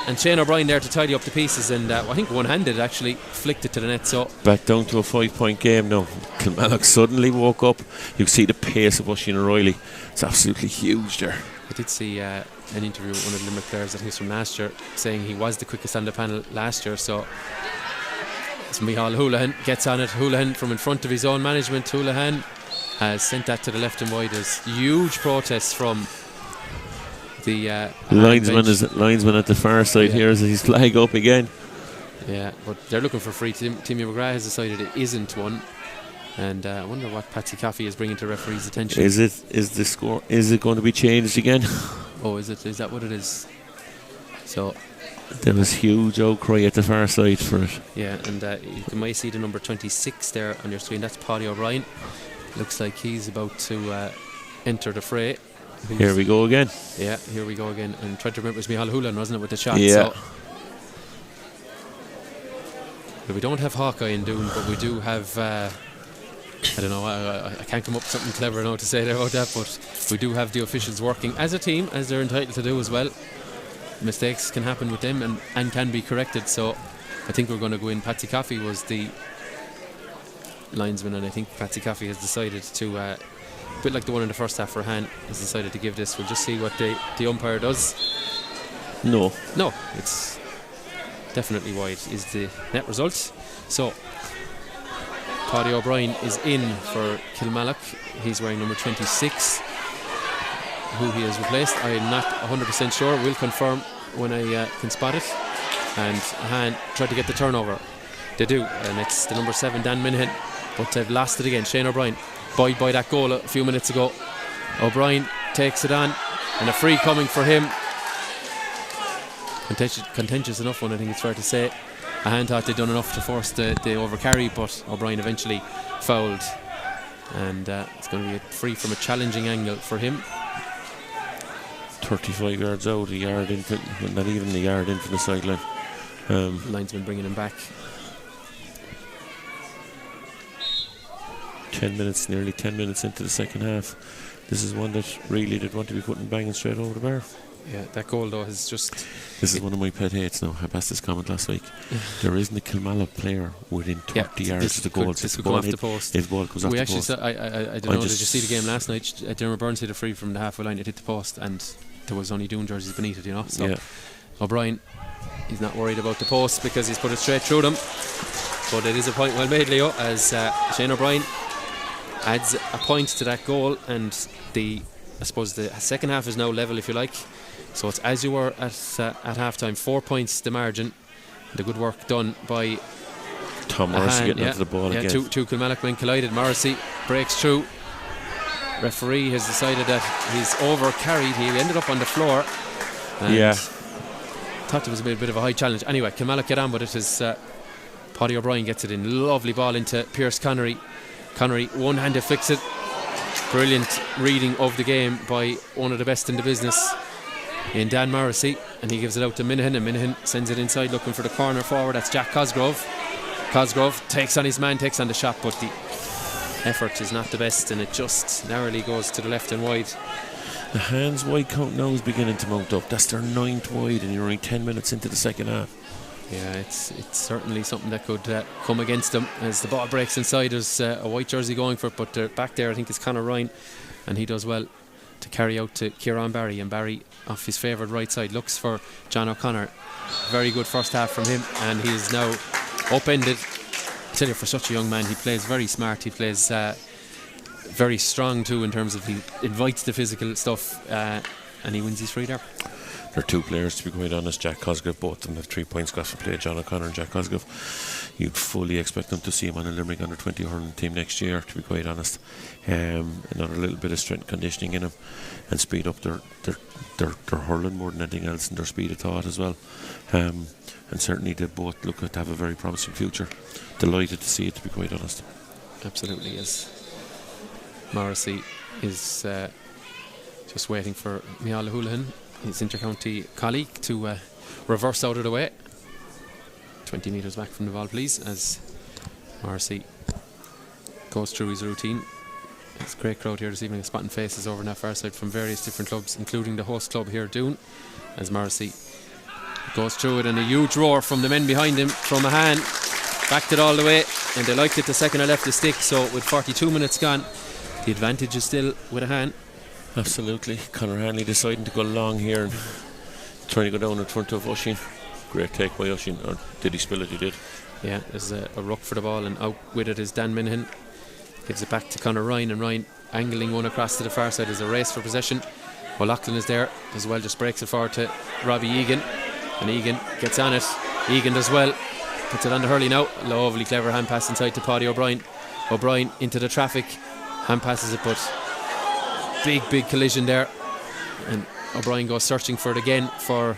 Speaker 1: and Shane O'Brien there to tidy up the pieces, and I think one-handed actually flicked it to the net. So
Speaker 2: back down to a 5-point game now. Kilmallock suddenly woke up. You see the pace of Shane O'Reilly. It's absolutely huge there.
Speaker 1: I did see an interview with one of the Limerick players, I think it's from last year, saying he was the quickest on the panel last year. So it's Micheál Houlihan gets on it. Houlihan from in front of his own management. Houlihan has sent that to the left and wide. There's huge protests from the linesman
Speaker 2: at the far side here as his flag up again.
Speaker 1: Yeah, but they're looking for free. Timmy McGrath has decided it isn't one. And I wonder what Patsy Coffey is bringing to referee's attention.
Speaker 2: Is the score? Is it going to be changed again?
Speaker 1: Oh, is it? Is that what it is? So
Speaker 2: there was huge outcry at the far side for it.
Speaker 1: Yeah, and you might see the number 26 there on your screen. That's Paddy O'Brien. Looks like he's about to enter the fray.
Speaker 2: Here we go again.
Speaker 1: Yeah, here we go again. And trying to remember, it was Micheál Houlihan, wasn't it, with the shot?
Speaker 2: Yeah.
Speaker 1: So we don't have Hawkeye in Doon, but we do have. I don't know, I can't come up with something clever now to say there about that, but we do have the officials working as a team, as they're entitled to do as well. Mistakes can happen with them and can be corrected, so I think we're going to go in. Patsy Coffey was the linesman, and I think Patsy Coffey has decided to, a bit like the one in the first half for Ahane, has decided to give this. We'll just see what the umpire does. No, it's definitely wide is the net result. So Paddy O'Brien is in for Kilmallock. He's wearing number 26. Who he has replaced, I'm not 100% sure. We'll confirm when I can spot it. And Ahane tried to get the turnover. They do, and it's the number 7, Dan Minihan. But they've lost it again. Shane O'Brien, buoyed by that goal a few minutes ago. O'Brien takes it on, and a free coming for him. Contentious enough one, I think it's fair to say. Ahane thought they'd done enough to force the overcarry, but O'Brien eventually fouled, and it's going to be a free from a challenging angle for him.
Speaker 2: 35 yards out, a yard in, not even a yard in from the sideline.
Speaker 1: Linesman bringing him back. 10
Speaker 2: 10 minutes, nearly 10 minutes into the second half. this is one that really they'd want to be putting banging straight over the bar.
Speaker 1: Yeah, that goal though is just...
Speaker 2: This is one of my pet hates now. I passed this comment last week. There isn't a Kilmallock player within 30 yards of the goal.
Speaker 1: This could come off the post.
Speaker 2: If the ball comes off the post.
Speaker 1: I don't know, did you see the game last night? Dermot Burns hit a free from the halfway line, it hit the post, and there was only Doon jerseys beneath it, you know. So O'Brien, he's not worried about the post because he's put it straight through them. But it is a point well made, Leo, as Shane O'Brien adds a point to that goal, and I suppose the second half is now level, if you like. So it's as you were at half time, 4 points the margin. The good work done by
Speaker 2: Tom Morrissey getting onto the ball again.
Speaker 1: Two Kilmallock men collided. Morrissey breaks through. Referee has decided that he's over carried. He ended up on the floor. And thought there was a bit of a high challenge. Anyway, Kilmallock get on, but it is Paddy O'Brien gets it in. Lovely ball into Pierce Connery. Connery one-handed flicks it. Brilliant reading of the game by one of the best in the business in Dan Morrissey, and he gives it out to Minahan, and Minahan sends it inside looking for the corner forward. That's Jack Cosgrove. Cosgrove takes on his man, takes on the shot, but the effort is not the best, and it just narrowly goes to the left and wide.
Speaker 2: The hands wide count now is beginning to mount up. That's their 9th wide, and you're only 10 minutes into the second half.
Speaker 1: Yeah, it's certainly something that could come against them as the ball breaks inside. There's a white jersey going for it, but back there I think it's Conor Ryan, and he does well to carry out to Kieran Barry, and Barry off his favoured right side looks for John O'Connor. Very good first half from him, and he is now upended. I tell you, for such a young man, he plays very smart. He plays very strong too, in terms of he invites the physical stuff, and he wins his free there.
Speaker 2: There are two players, to be quite honest. Jack Cosgrove, both of them have 3 points got for play. John O'Connor and Jack Cosgrove. You'd fully expect them to see him on a Limerick under 20 hurling team next year, to be quite honest. Another little bit of strength conditioning in them and speed up their hurling more than anything else, and their speed of thought as well. And certainly they both look to have a very promising future. Delighted to see it, to be quite honest.
Speaker 1: Absolutely, yes. Morrissey is just waiting for Miala Houlihan, his inter-county colleague, to reverse out of the way. 20 metres back from the ball, please, as Morrissey goes through his routine. It's a great crowd here this evening, spotting faces over on that far side from various different clubs, including the host club here, Doon, as Morrissey goes through it, and a huge roar from the men behind him from Ahane. Backed it all the way, and they liked it the second I left the stick. So with 42 minutes gone, the advantage is still with Ahane.
Speaker 2: Absolutely. Conor Hanley deciding to go long here and trying to go down in front of Oisín. Great take by Oisín. Or did he spill it? He did.
Speaker 1: Yeah, there's a ruck for the ball, and out with it is Dan Minahan. Gives it back to Conor Ryan, and Ryan angling one across to the far side. There's a race for possession. O'Loughlin is there as well, just breaks it forward to Robbie Egan, and Egan gets on it. Egan does well, puts it on the hurley now. Lovely clever hand pass inside to Paddy O'Brien. O'Brien into the traffic, hand passes it, but big collision there, and O'Brien goes searching for it again for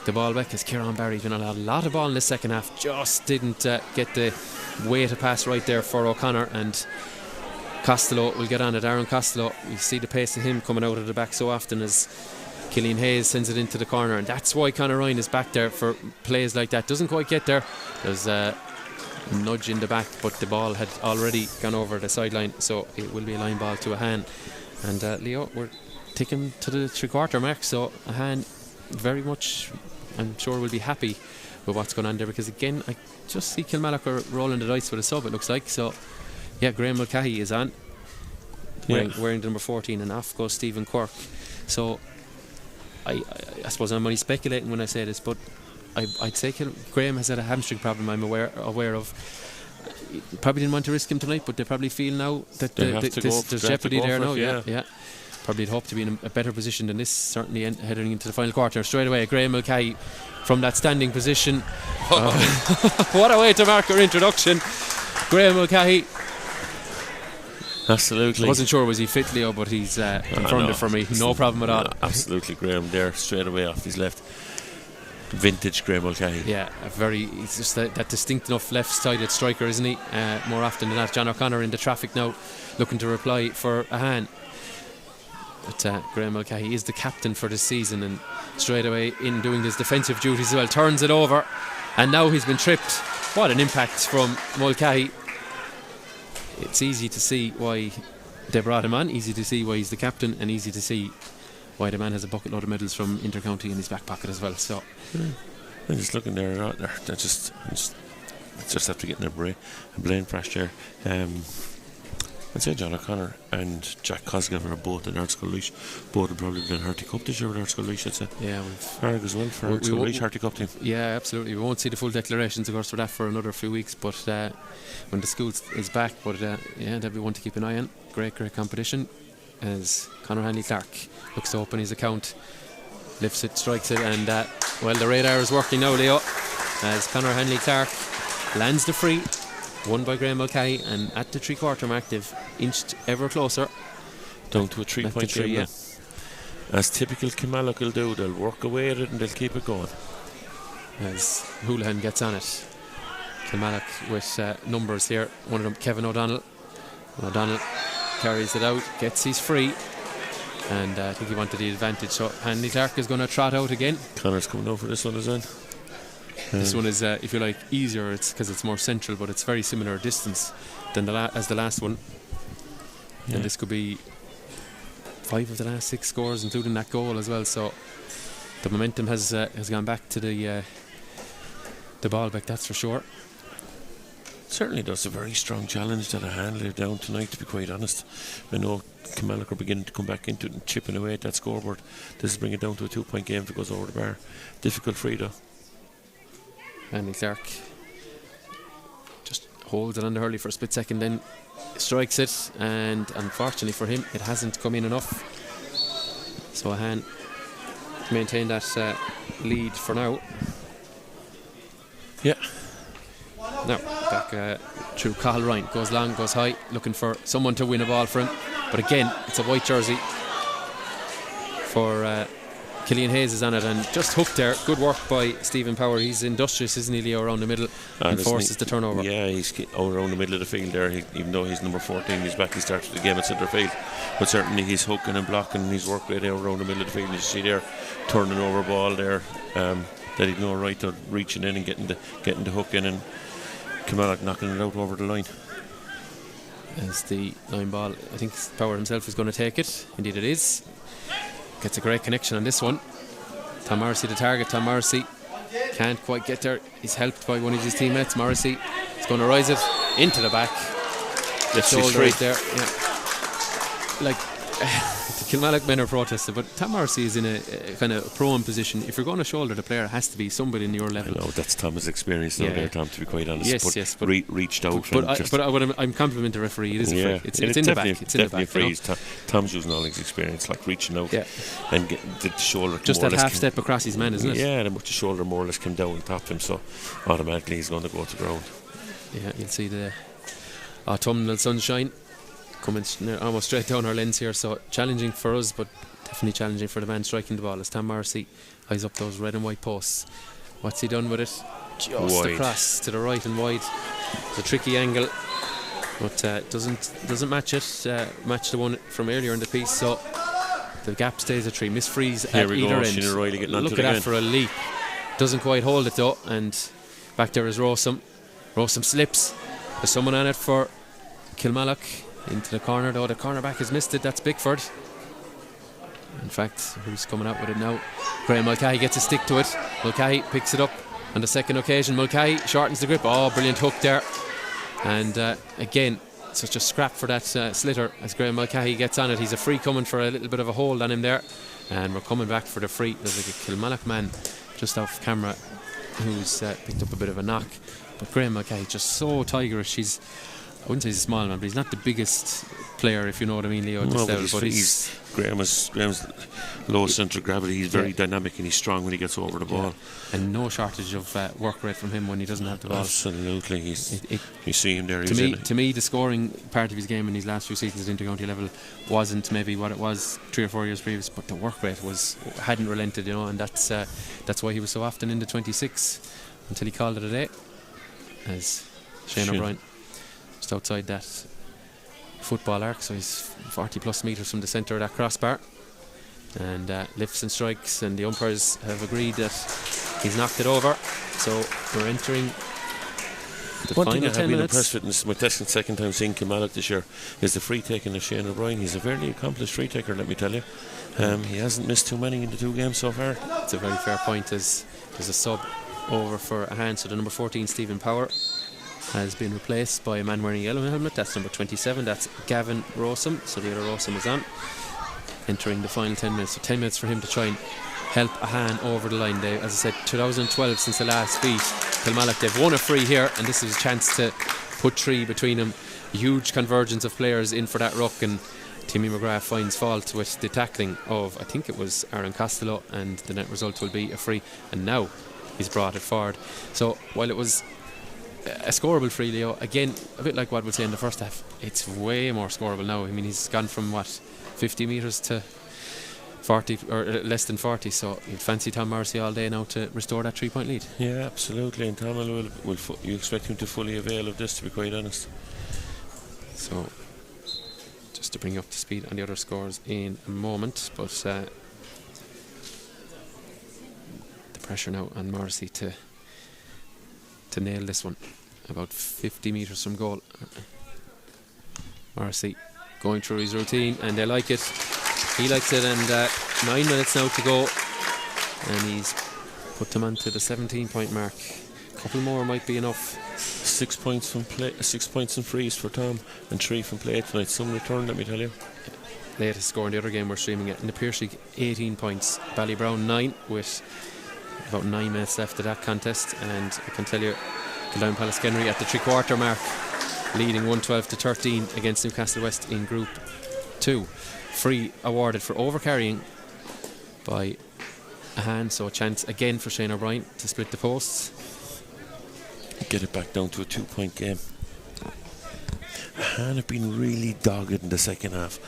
Speaker 1: the ball back, as Kieran Barry's been allowed a lot of ball in the second half, just didn't get the way to pass right there for O'Connor. And Costello will get on it. Aaron Costello, you see the pace of him coming out of the back so often as Killian Hayes sends it into the corner, and that's why Conor Ryan is back there for plays like that. Doesn't quite get there, there's a nudge in the back, but the ball had already gone over the sideline, so it will be a line ball to Ahane. And Leo, we're ticking to the 3/4 mark, so Ahane very much, I'm sure, will be happy with what's going on there, because again I just see Kilmallock are rolling the dice with a sub, it looks like. So yeah, Graham Mulcahy is on, wearing the number 14, and off goes Stephen Quirk. So I suppose I'm only speculating when I say this, but I'd say Graham has had a hamstring problem, I'm aware of. Probably didn't want to risk him tonight, but they probably feel now that there's jeopardy there now. Yeah. Probably hope to be in a better position than this, certainly heading into the final quarter. Straight away, Graham Mulcahy from that standing position. What a way to mark our introduction. Graham Mulcahy.
Speaker 2: Absolutely.
Speaker 1: I wasn't sure was he fit, Leo, but he's confirmed it for me. No problem at all.
Speaker 2: Absolutely, Graham there, straight away off his left. Vintage Graham Mulcahy. Yeah,
Speaker 1: he's just that distinct enough left-sided striker, isn't he? More often than not. John O'Connor in the traffic now, looking to reply for Ahane. But Graham Mulcahy is the captain for this season, and straight away in doing his defensive duties as well, turns it over, and now he's been tripped. What an impact from Mulcahy. It's easy to see why they brought him on. Easy to see why he's the captain, and easy to see why the man has a bucket load of medals from Intercounty in his back pocket as well. So
Speaker 2: I'm just looking there, out there. They just have to get in a brain fresh there. I'd say John O'Connor and Jack Cosgrave are both in Artscoil Laois. Both have probably been in Harty Cup this year with Artscoil Laois, I'd say.
Speaker 1: Yeah,
Speaker 2: Harg as well for Artscoil Laois Harty Cup team.
Speaker 1: Yeah, absolutely. We won't see the full declarations, of course, for that for another few weeks, but when the school is back. But yeah, that'll be one to keep an eye on. Great competition as Conor Hanley Clark looks to open his account, lifts it, strikes it, and well, the radar is working now, Leo, as Conor Hanley Clark lands the free, won by Graham Mulcahy, and at the 3/4 mark they've inched ever closer
Speaker 2: down to a 3-point game.
Speaker 1: Yeah.
Speaker 2: As typical Kilmallock will do, they'll work away at it and they'll keep it going.
Speaker 1: As Houlihan gets on it, Kilmallock with numbers here. One of them, Kevin O'Donnell. O'Donnell carries it out, gets his free, and I think he wanted the advantage. So Hanley Clark is going to trot out again.
Speaker 2: Connor's coming over this one as well.
Speaker 1: This one is, if you like, easier. It's because it's more central, but it's very similar distance than as the last one. Yeah. And this could be 5 of the last 6 scores, including that goal as well. So the momentum has gone back to the ball back, that's for sure.
Speaker 2: Certainly does a very strong challenge that Ahane laid down tonight, to be quite honest. I know Kilmallock are beginning to come back into it and chipping away at that scoreboard. This will bring it down to a 2-point game if it goes over the bar. Difficult free though.
Speaker 1: Andy Clark just holds it under Hurley for a split second, then strikes it, and unfortunately for him it hasn't come in enough. So Ahane maintain that lead for now.
Speaker 2: Yeah.
Speaker 1: Now back through Cathal Ryan, goes long, goes high, looking for someone to win a ball for him, but again it's a white jersey for Killian Hayes is on it and just hooked there. Good work by Stephen Power. He's industrious, isn't he, Leo, around the middle, and forces the turnover.
Speaker 2: Yeah, he's out around the middle of the field there. Even though he's number 14, he's back. He started the game at centre field, but certainly he's hooking and blocking. He's work right there around the middle of the field. You see there, turning over ball there that he'd no right to reaching in and getting the hook in, and Kilmallock knocking it out over the line.
Speaker 1: As the line ball, I think Power himself is going to take it. Indeed it is. Gets a great connection on this one. Tom Morrissey the target. Tom Morrissey can't quite get there. He's helped by one of his teammates. Morrissey is going to rise it into the back. The shoulder right there. Yeah. Like the Kilmallock men are protesting, but Tom Morrissey is in a kind of prone position. If you're going to shoulder the player, it has to be somebody in your level.
Speaker 2: I know that's Tom's experience now there, Tom, to be quite honest.
Speaker 1: Yes, but
Speaker 2: reached out.
Speaker 1: I'm complimenting the referee. It is a free. It's in the back. It's in the back.
Speaker 2: Freeze. Tom's using all his experience, like reaching out and getting the shoulder.
Speaker 1: Just that half step across his man, isn't it?
Speaker 2: Yeah, and the shoulder more or less came down and topped him, so automatically he's going to go to the ground.
Speaker 1: Yeah, you'll see the autumnal sunshine coming almost straight down our lens here, so challenging for us, but definitely challenging for the man striking the ball as Tom Morrissey eyes up those red and white posts. What's he done with it? Just wide across to the right and wide. It's a tricky angle, but doesn't match it. Match the one from earlier in the piece, so the gap stays at 3. Miss freeze at either end. Look at that for a leap. Doesn't quite hold it though, and back there is Rosum. Rosum slips. There's someone on it for Kilmallock. Into the corner though, the cornerback has missed it. That's Bickford. In fact, who's coming out with it now? Graham Mulcahy gets a stick to it. Mulcahy picks it up on the second occasion. Mulcahy shortens the grip. Oh, brilliant hook there. And again, such a scrap for that slitter as Graham Mulcahy gets on it. He's a free coming for a little bit of a hold on him there. And we're coming back for the free. There's like a Kilmallock man just off camera who's picked up a bit of a knock. But Graham Mulcahy just so tigerish. I wouldn't say he's a small man, but he's not the biggest player, if you know what I mean, Leo.
Speaker 2: Graham's low centre of gravity. He's very dynamic and he's strong when he gets over the ball.
Speaker 1: And no shortage of work rate from him when he doesn't have the ball.
Speaker 2: Absolutely. You see him there.
Speaker 1: To me, the scoring part of his game in his last few seasons at Intercounty level wasn't maybe what it was 3 or 4 years previous, but the work rate hadn't relented, and that's why he was so often in the 26 until he called it a day. As Shane O'Brien. Just outside that football arc, so he's 40 plus metres from the centre of that crossbar, and lifts and strikes, and the umpires have agreed that he's knocked it over. So we're entering
Speaker 2: One thing I
Speaker 1: final
Speaker 2: have
Speaker 1: 10
Speaker 2: been
Speaker 1: minutes.
Speaker 2: impressed with, and this is my second time seeing Kilmallock this year, is the free taking of Shane O'Brien. He's a very accomplished free taker, let me tell you. He hasn't missed too many in the 2 games so far.
Speaker 1: It's a very fair point. There's a sub over for Ahane, so the number 14 Stephen Power has been replaced by a man wearing a yellow helmet. That's number 27, that's Gavin Rossum. So the other Rossum is on, entering the final 10 minutes. So 10 minutes for him to try and help Ahane over the line. They, as I said, 2012 since the last beat Kilmallock, they've won a free here, and this is a chance to put 3 between them. Huge convergence of players in for that ruck, and Timmy McGrath finds fault with the tackling of, I think it was Aaron Costello, and the net result will be a free, and now he's brought it forward. So while it was a scoreable free, Leo, again a bit like what we'll say in the first half, it's way more scoreable now. I mean, he's gone from 50 metres to 40 or less than 40, so you'd fancy Tom Morrissey all day now to restore that 3-point lead.
Speaker 2: Yeah, absolutely, and Tom will you expect him to fully avail of this, to be quite honest.
Speaker 1: So just to bring you up to speed on the other scores in a moment, but the pressure now on Morrissey to nail this one. About 50 metres from goal. Morrissey going through his routine, and they like it. He likes it, and 9 minutes now to go, and he's put them onto the 17-point mark. A couple more might be enough.
Speaker 2: 6 points from play, 6 points in frees for Tom, and 3 from play tonight. Some return, let me tell you.
Speaker 1: Latest score in the other game we're streaming it in the Pearse League, 18 points. Ballybrown 9 with about 9 minutes left of that contest, and I can tell you Glen Pallaskenry at the 3/4 mark, leading 112-13 against Newcastle West in Group 2. Free awarded for overcarrying by Ahane, so a chance again for Shane O'Brien to split the posts.
Speaker 2: Get it back down to a 2-point game. Ahane have been really dogged in the second half,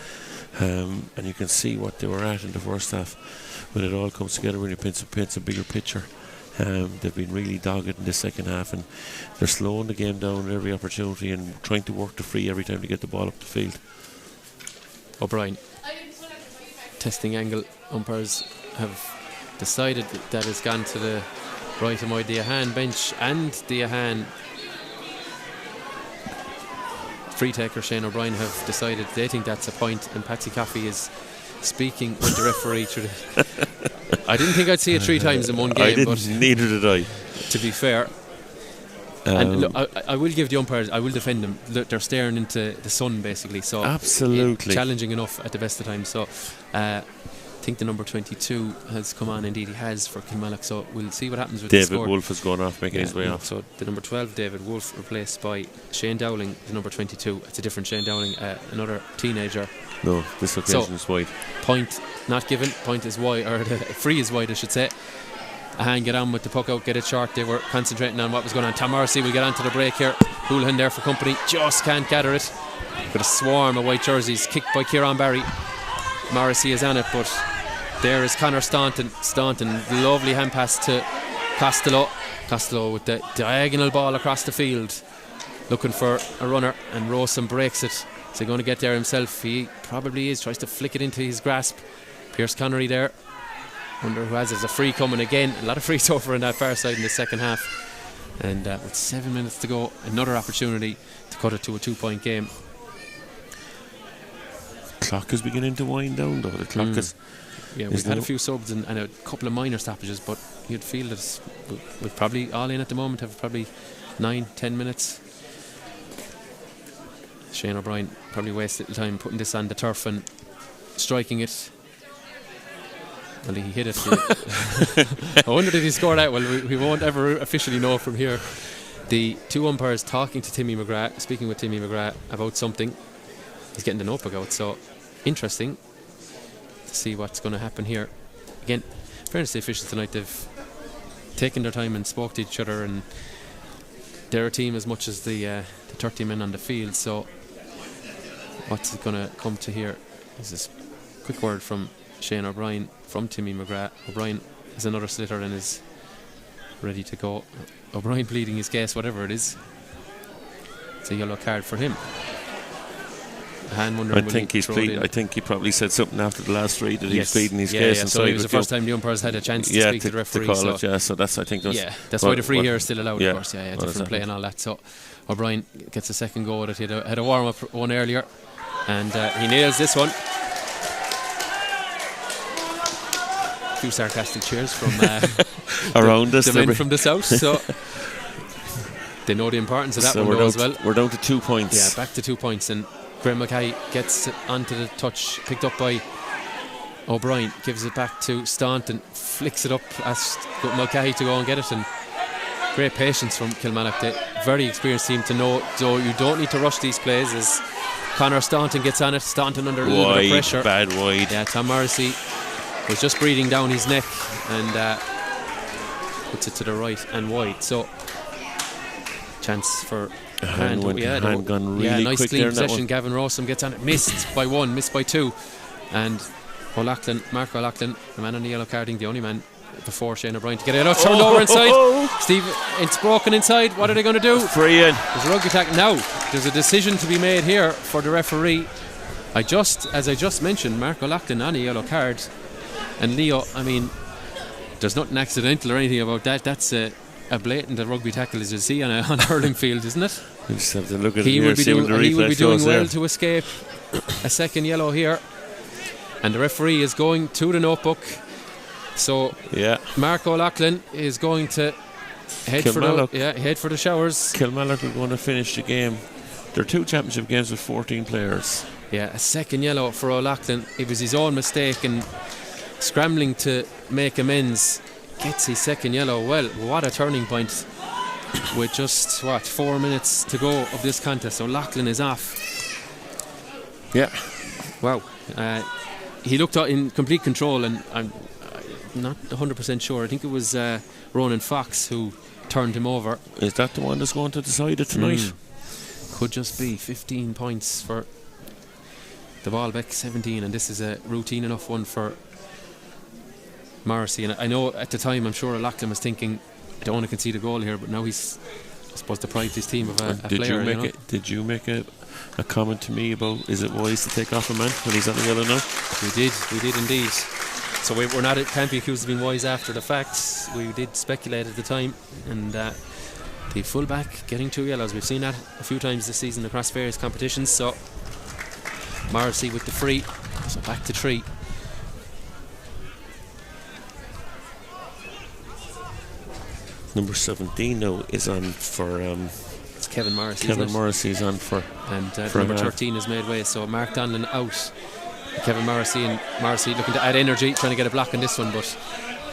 Speaker 2: and you can see what they were at in the first half. When it all comes together, when you paint a bigger picture, they've been really dogged in the second half, and they're slowing the game down at every opportunity and trying to work the free every time they get the ball up the field.
Speaker 1: O'Brien testing angle. Umpires have decided that it's gone to the right and wide. The Ahane bench and the Ahane free taker Shane O'Brien have decided they think that's a point, and Patsy Coffey is speaking with the referee through the I didn't think I'd see it 3 times in one game, but
Speaker 2: neither did I.
Speaker 1: To be fair, and look, I will give the umpires, I will defend them. Look, they're staring into the sun basically, so
Speaker 2: absolutely
Speaker 1: challenging enough at the best of times. So I think the number 22 has come on, indeed he has, for Kilmallock, so we'll see what happens with
Speaker 2: David
Speaker 1: the score.
Speaker 2: Wolfe has gone off, making his way off.
Speaker 1: So the number 12 David Wolfe replaced by Shane Dowling, the number 22. It's a different Shane Dowling, another teenager.
Speaker 2: No, this occasion is wide.
Speaker 1: Point not given, point is wide, or the free is wide I should say. Ahane get on with the puck out, get it short. They were concentrating on what was going on. Tom Morrissey will get on to the break here. Houlihan there for company, just can't gather it. Got a swarm of white jerseys, kicked by Kieran Barry. Morrissey is on it, but there is Conor Staunton, lovely hand pass to Costello with the diagonal ball across the field, looking for a runner, and Rosen breaks it. Is he going to get there himself? He probably is, tries to flick it into his grasp. Pierce Connery there, wonder who has it. There's a free coming again, a lot of frees over on that far side in the second half, and with 7 minutes to go, another opportunity to cut it to a 2-point game.
Speaker 2: Clock is beginning to wind down though. The clock is...
Speaker 1: Yeah, we've had a few subs and a couple of minor stoppages, but you'd feel that we've probably all in at the moment have probably 9-10 minutes. Shane O'Brien probably wasted little time putting this on the turf and striking it. Well, he hit it. I wonder did he score that? Well, we won't ever officially know from here. The 2 umpires talking to Timmy McGrath, speaking with Timmy McGrath about something. He's getting the notebook out, so interesting to see what's going to happen here. Again, fairness to the officials tonight, they've taken their time and spoke to each other, and they're a team as much as the 30 men on the field. So what's it going to come to here is this quick word from Shane O'Brien, from Timmy McGrath. O'Brien is another slitter and is ready to go. O'Brien pleading his case, whatever it is. It's a yellow card for him. Ahane wondering
Speaker 2: I think I think he probably said something after the last three that he's pleading his case. And
Speaker 1: so it was the first time the umpires had a chance to speak to the referee.
Speaker 2: To call it, so that's, I think
Speaker 1: that's why the free here is still allowed, of course. Different play and all that. So O'Brien gets a second go at it. He had a warm up one earlier, and he nails this one. A few sarcastic cheers from
Speaker 2: around us,
Speaker 1: the men from the south. So they know the importance of that one as well.
Speaker 2: We're down to 2 points.
Speaker 1: Yeah, back to 2 points, and Graham Mackay gets onto the touch, picked up by O'Brien, gives it back to Staunton, flicks it up, asks Mackay to go and get it, and great patience from Kilmallock. The very experienced team to know, so you don't need to rush these plays. As Conor Staunton gets on it, Staunton under a little bit of pressure.
Speaker 2: Bad wide.
Speaker 1: Yeah, Tom Morrissey was just breathing down his neck and puts it to the right and wide. So chance for
Speaker 2: Ahane gone really
Speaker 1: nice
Speaker 2: quick
Speaker 1: clean
Speaker 2: there.
Speaker 1: possession. Gavin Rawson gets on it, missed by one, missed by two, and Mark O'Loughlin, the man on the yellow carding, the only man before Shane O'Brien to get it out, turned over inside. Steve, it's broken inside. What are they going to do?
Speaker 2: Free in.
Speaker 1: There's a rugby tackle now. There's a decision to be made here for the referee. As I just mentioned, Mark O'Loughlin on a yellow card, and Leo, I mean, there's nothing accidental or anything about that. That's a blatant rugby tackle, as you see on a hurling field, isn't it?
Speaker 2: We just have to look at
Speaker 1: he
Speaker 2: it
Speaker 1: will be doing well
Speaker 2: there
Speaker 1: to escape a second yellow here, and the referee is going to the notebook. So Mark O'Loughlin is going to head for the showers.
Speaker 2: Kilmallock are going to finish the game. There are 2 championship games with 14 players.
Speaker 1: Yeah, a second yellow for O'Loughlin. It was his own mistake, and scrambling to make amends, gets his second yellow. Well, what a turning point with just 4 minutes to go of this contest. O'Loughlin is off.
Speaker 2: Yeah.
Speaker 1: Wow. He looked in complete control, and I'm not 100% sure. I think it was Ronan Fox who turned him over.
Speaker 2: Is that the one that's going to decide it tonight?
Speaker 1: Could just be 15 points for the Baalbek, 17, and this is a routine enough one for Morrissey. And I know at the time, I'm sure O'Loughlin was thinking, I don't want to concede a goal here, but now he's, I suppose, deprived his team of a player.
Speaker 2: Did you make a comment to me about, is it wise to take off a man when he's on the yellow now?
Speaker 1: We did indeed. So can't be accused of being wise after the facts. We did speculate at the time, and the full-back getting 2 yellows. We've seen that a few times this season across various competitions. So Morrissey with the free, so back to 3.
Speaker 2: Number 17 now is on for
Speaker 1: it's Kevin Morrissey.
Speaker 2: Kevin Morrissey is on for,
Speaker 1: and number 13 has made way. So Mark Donlan out. Kevin Morrissey, and Morrissey looking to add energy, trying to get a block on this one, but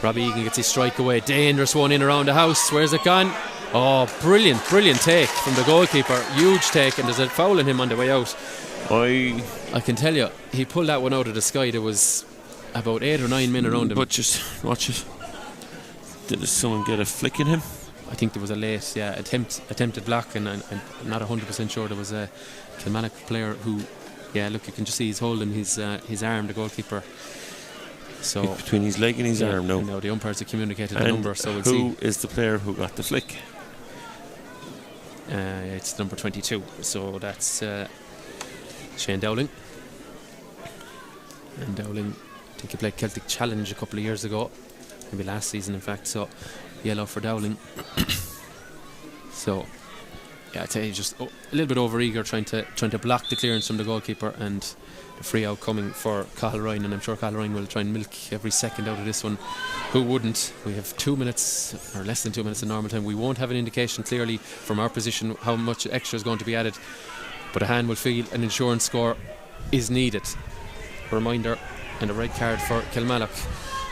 Speaker 1: Robbie Egan gets his strike away. Dangerous one in around the house. Where's it gone? Oh, brilliant take from the goalkeeper. Huge take, and there's a foul on him on the way out. I can tell you, he pulled that one out of the sky. There was about 8 or 9 men around him.
Speaker 2: But just watch it. Did someone get a flick in him?
Speaker 1: I think there was a late attempted block, and I'm not 100% sure. There was a Kilmallock player who, look, you can just see he's holding his arm, the goalkeeper. So
Speaker 2: it's between his leg and his arm now.
Speaker 1: No, the umpires have communicated the number, so we'll see.
Speaker 2: Who is the player who got the flick?
Speaker 1: It's number 22, so that's Shane Dowling. And Dowling, I think he played Celtic Challenge a couple of years ago, maybe last season in fact, so yellow for Dowling. So I tell you, just a little bit over eager, trying to block the clearance from the goalkeeper, and the free out coming for Cathal Ryan, and I'm sure Cathal Ryan will try and milk every second out of this one. Who wouldn't? We have 2 minutes, or less than 2 minutes in normal time. We won't have an indication clearly from our position how much extra is going to be added, but Ahane will feel an insurance score is needed. A reminder, and a red card for Kilmallock.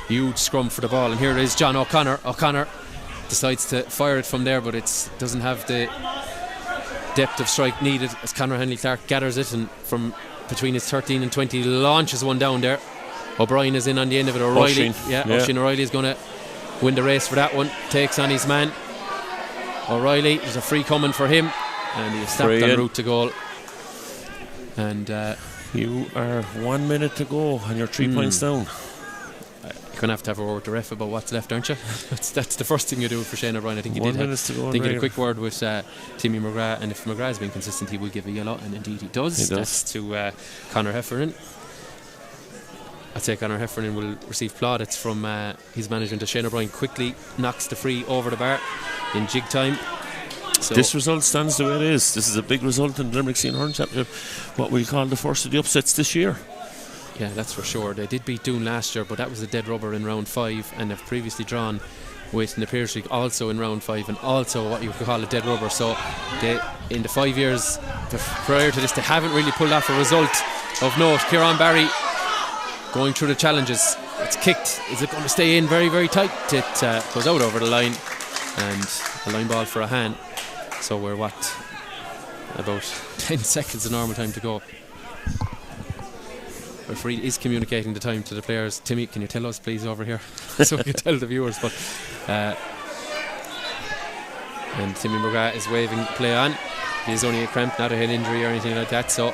Speaker 1: Huge scrum for the ball, and here is John O'Connor. O'Connor decides to fire it from there, but it doesn't have the depth of strike needed as Conor Henley Clark gathers it, and from between his 13 and 20 launches one down there. O'Brien is in on the end of it. O'Reilly, Oisin O'Reilly is going to win the race for that one. Takes on his man O'Reilly. There's a free coming for him, and he is stopped en route to goal. And
Speaker 2: you are 1 minute to go and you're 3 points down.
Speaker 1: You're going to have a word with the ref about what's left, aren't you? that's the first thing you do for Shane O'Brien. I think he
Speaker 2: 1
Speaker 1: did
Speaker 2: minute to go.
Speaker 1: I think he had a quick word with Timmy McGrath, and if McGrath has been consistent, he will give a yellow, and indeed he does. That's to Conor Heffernan. I'd say Conor Heffernan will receive plaudits from his management as Shane O'Brien quickly knocks the free over the bar in jig time. So
Speaker 2: this result stands the way it is. This is a big result in the Limerick Senior Hurling Championship, what we'll call the first of the upsets this year.
Speaker 1: Yeah, that's for sure. They did beat Doon last year, but that was a dead rubber in round 5, and have previously drawn with Napier also in round 5, and also what you could call a dead rubber. So they, in the 5 years prior to this, they haven't really pulled off a result of note. Kieran Barry going through the challenges. It's kicked. Is it going to stay in very, very tight? It goes out over the line, and a line ball for Ahane. So we're about 10 seconds of normal time to go. Referee is communicating the time to the players. Timmy, can you tell us please over here so we can tell the viewers? But and Timmy McGrath is waving play on. It is only a cramp, not a head injury or anything like that. So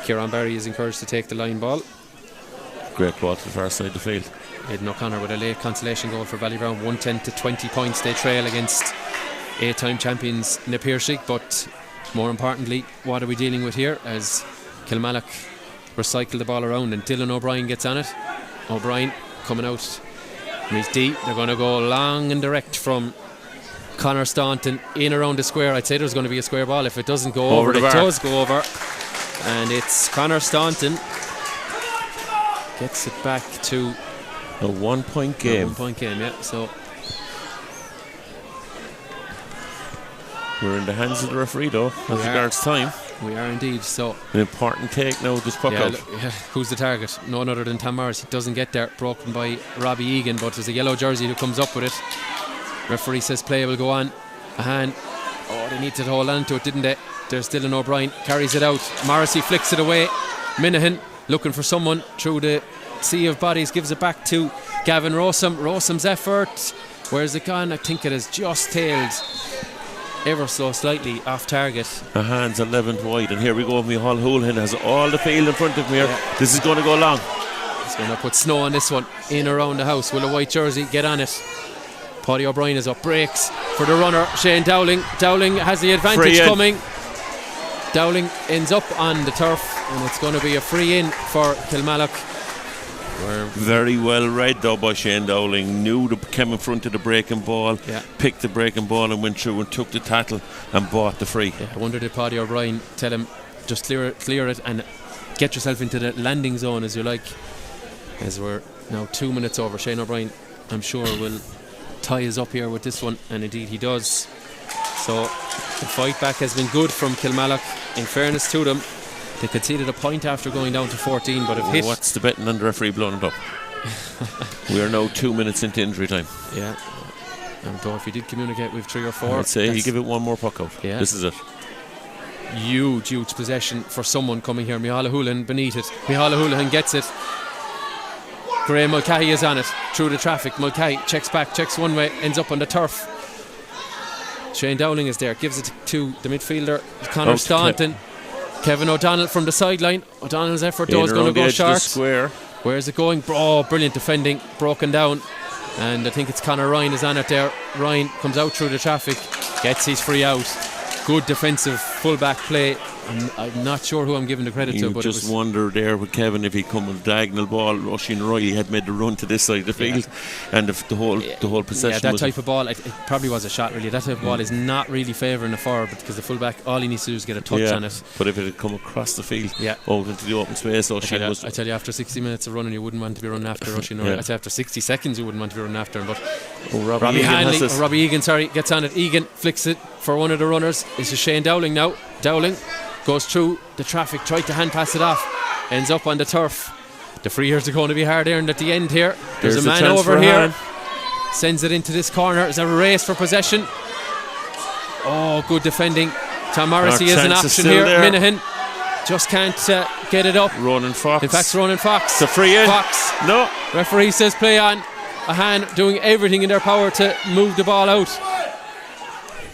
Speaker 1: Kieran Barry is encouraged to take the line ball.
Speaker 2: Great ball to the far side of the field.
Speaker 1: Aidan O'Connor with a late consolation goal for Ballybrown. 110 to 20 points they trail against 8-time champions Napier. But more importantly, what are we dealing with here as Kilmallock recycle the ball around and Dylan O'Brien gets on it. O'Brien coming out from his D. They're going to go long and direct from Conor Staunton in around the square. I'd say there's going to be a square ball. If it doesn't go over, it does go over, and it's Conor Staunton gets it back to
Speaker 2: a 1 point game.
Speaker 1: 1 point game, yeah. So
Speaker 2: we're in the hands of the referee though as regards time.
Speaker 1: We are indeed. So
Speaker 2: an important take now, this puck out.
Speaker 1: Who's the target? None other than Tom Morris. He doesn't get there, broken by Robbie Egan, but there's a yellow jersey who comes up with it. Referee says play will go on. Ahane, they needed to hold on to it, didn't they? There's Dylan O'Brien, carries it out. Morrissey flicks it away. Minahan looking for someone through the sea of bodies, gives it back to Gavin Rosam. Rosam's effort, where's it gone? I think it has just tailed ever so slightly off target.
Speaker 2: Ahane's 11th wide, and here we go. Micheál Houlihan has all the field in front of me here. This is going to go long.
Speaker 1: He's going to put snow on this one, in around the house. Will a white jersey get on it? Paddy O'Brien is up, breaks for the runner Shane Dowling. Dowling has the advantage coming. Dowling ends up on the turf, and it's going to be a free in for Kilmallock.
Speaker 2: Very well read though by Shane Dowling. Knew came in front of the breaking ball, picked the breaking ball and went through and took the tackle and bought the free. I
Speaker 1: wonder did Paddy O'Brien tell him just clear it and get yourself into the landing zone as you like. As we're now 2 minutes over, Shane O'Brien I'm sure will tie us up here with this one, and indeed he does. So the fight back has been good from Kilmallock. In fairness to them, they conceded a point after going down to 14, but have hit.
Speaker 2: What's the betting on the referee blowing it up? We are now 2 minutes into injury time.
Speaker 1: Yeah. And though if you did communicate with 3 or 4,
Speaker 2: I'd say you give it one more puck out.
Speaker 1: Yeah.
Speaker 2: This is it.
Speaker 1: Huge possession for someone coming here. Micheál Houlihan beneath it. Micheál Houlihan gets it. Graham Mulcahy is on it through the traffic. Mulcahy checks back, checks one way, ends up on the turf. Shane Dowling is there, gives it to the midfielder Conor Staunton. Kevin O'Donnell from the sideline. O'Donnell's effort though is going to go short. Where is it going? Brilliant defending, broken down, and I think it's Conor Ryan is on it there. Ryan comes out through the traffic, gets his free out. Good defensive full-back play. I'm not sure who I'm giving the credit to, but
Speaker 2: just wonder there with Kevin if he'd come with a diagonal ball. Oisin Riley had made the run to this side of the field, and the whole possession.
Speaker 1: Yeah, that type of ball, it probably was a shot. Really, that type of ball is not really favouring the forward, because the fullback, all he needs to do is get a touch on it.
Speaker 2: But if it had come across the field, out into the open space, Oisin was.
Speaker 1: I tell you, after 60 minutes of running, you wouldn't want to be running after Oisin Riley. I say after 60 seconds, you wouldn't want to be running after him. But Robbie Egan, gets on it. Egan flicks it for one of the runners. This is Shane Dowling now. Dowling goes through the traffic, tried to hand pass it off, ends up on the turf. The free years are going to be hard earned at the end here. There's a man over here, sends it into this corner. There's a race for possession. Oh, good defending. Tom Morrissey is an option here. Minahan just can't get it up.
Speaker 2: Ronan Fox.
Speaker 1: In fact, Ronan Fox.
Speaker 2: The free in.
Speaker 1: Fox.
Speaker 2: No.
Speaker 1: Referee says play on. Ahane doing everything in their power to move the ball out.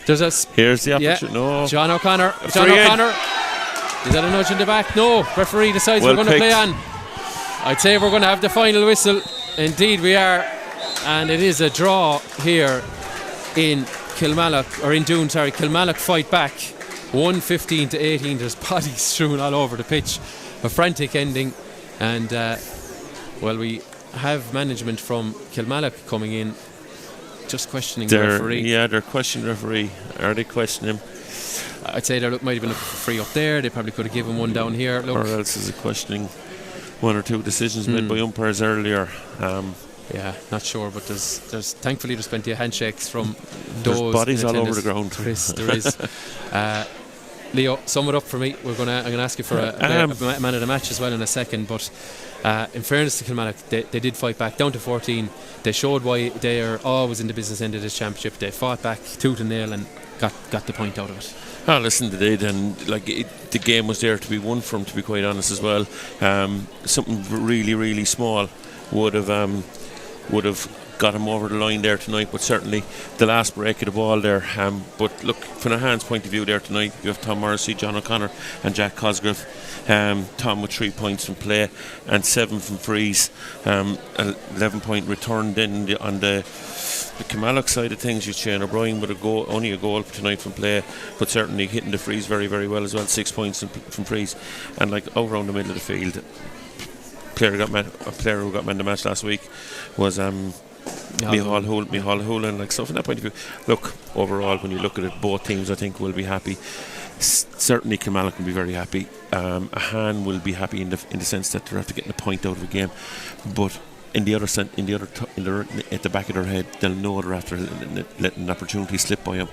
Speaker 2: Here's the opportunity. No.
Speaker 1: John O'Connor. Is that a nudge in the back? No. Referee decides we're going to play on. I'd say we're going to have the final whistle Indeed we are. And it is a draw here in Kilmallock, or in Doon, sorry. Kilmallock fight back 115-18. There's bodies strewn all over the pitch. A frantic ending. And well, we have management from Kilmallock coming in, just questioning the referee.
Speaker 2: Yeah, they're questioning the referee. Are they questioning him?
Speaker 1: I'd say they might have been looking for free up there. They probably could have given one down here. Look.
Speaker 2: Or else is it questioning one or two decisions made by umpires earlier.
Speaker 1: Yeah, not sure, but there's thankfully there's plenty of handshakes from
Speaker 2: there's
Speaker 1: those
Speaker 2: bodies all over the ground.
Speaker 1: There is. Leo, sum it up for me. I'm gonna ask you for a man of the match as well in a second, but in fairness to Kilmallock, they did fight back down to 14. They showed why they are always in the business end of this championship. They fought back tooth and nail and got the point out of it.
Speaker 2: Oh, listen, they did, and the game was there to be won from, to be quite honest as well. Something really, really small would have got him over the line there tonight, but certainly the last break of the ball there. But look, from a hand's point of view there tonight, you have Tom Morrissey, John O'Connor and Jack Cosgrove. Tom with 3 points from play and 7 from frees. 11-point return then on the Kilmallock side of things. You Shane O'Brien with only a goal tonight from play, but certainly hitting the frees very, very well as well. 6 points from frees, and like over around the middle of the field. A player who got man of the match last week was Micheál Hoolan. Like, so from that point of view, look, overall when you look at it, both teams I think will be happy. Certainly Kilmallock will be very happy. Ahane will be happy in the sense that they're after getting a point out of a game, but at the back of their head, they'll know they're after letting an opportunity slip by them.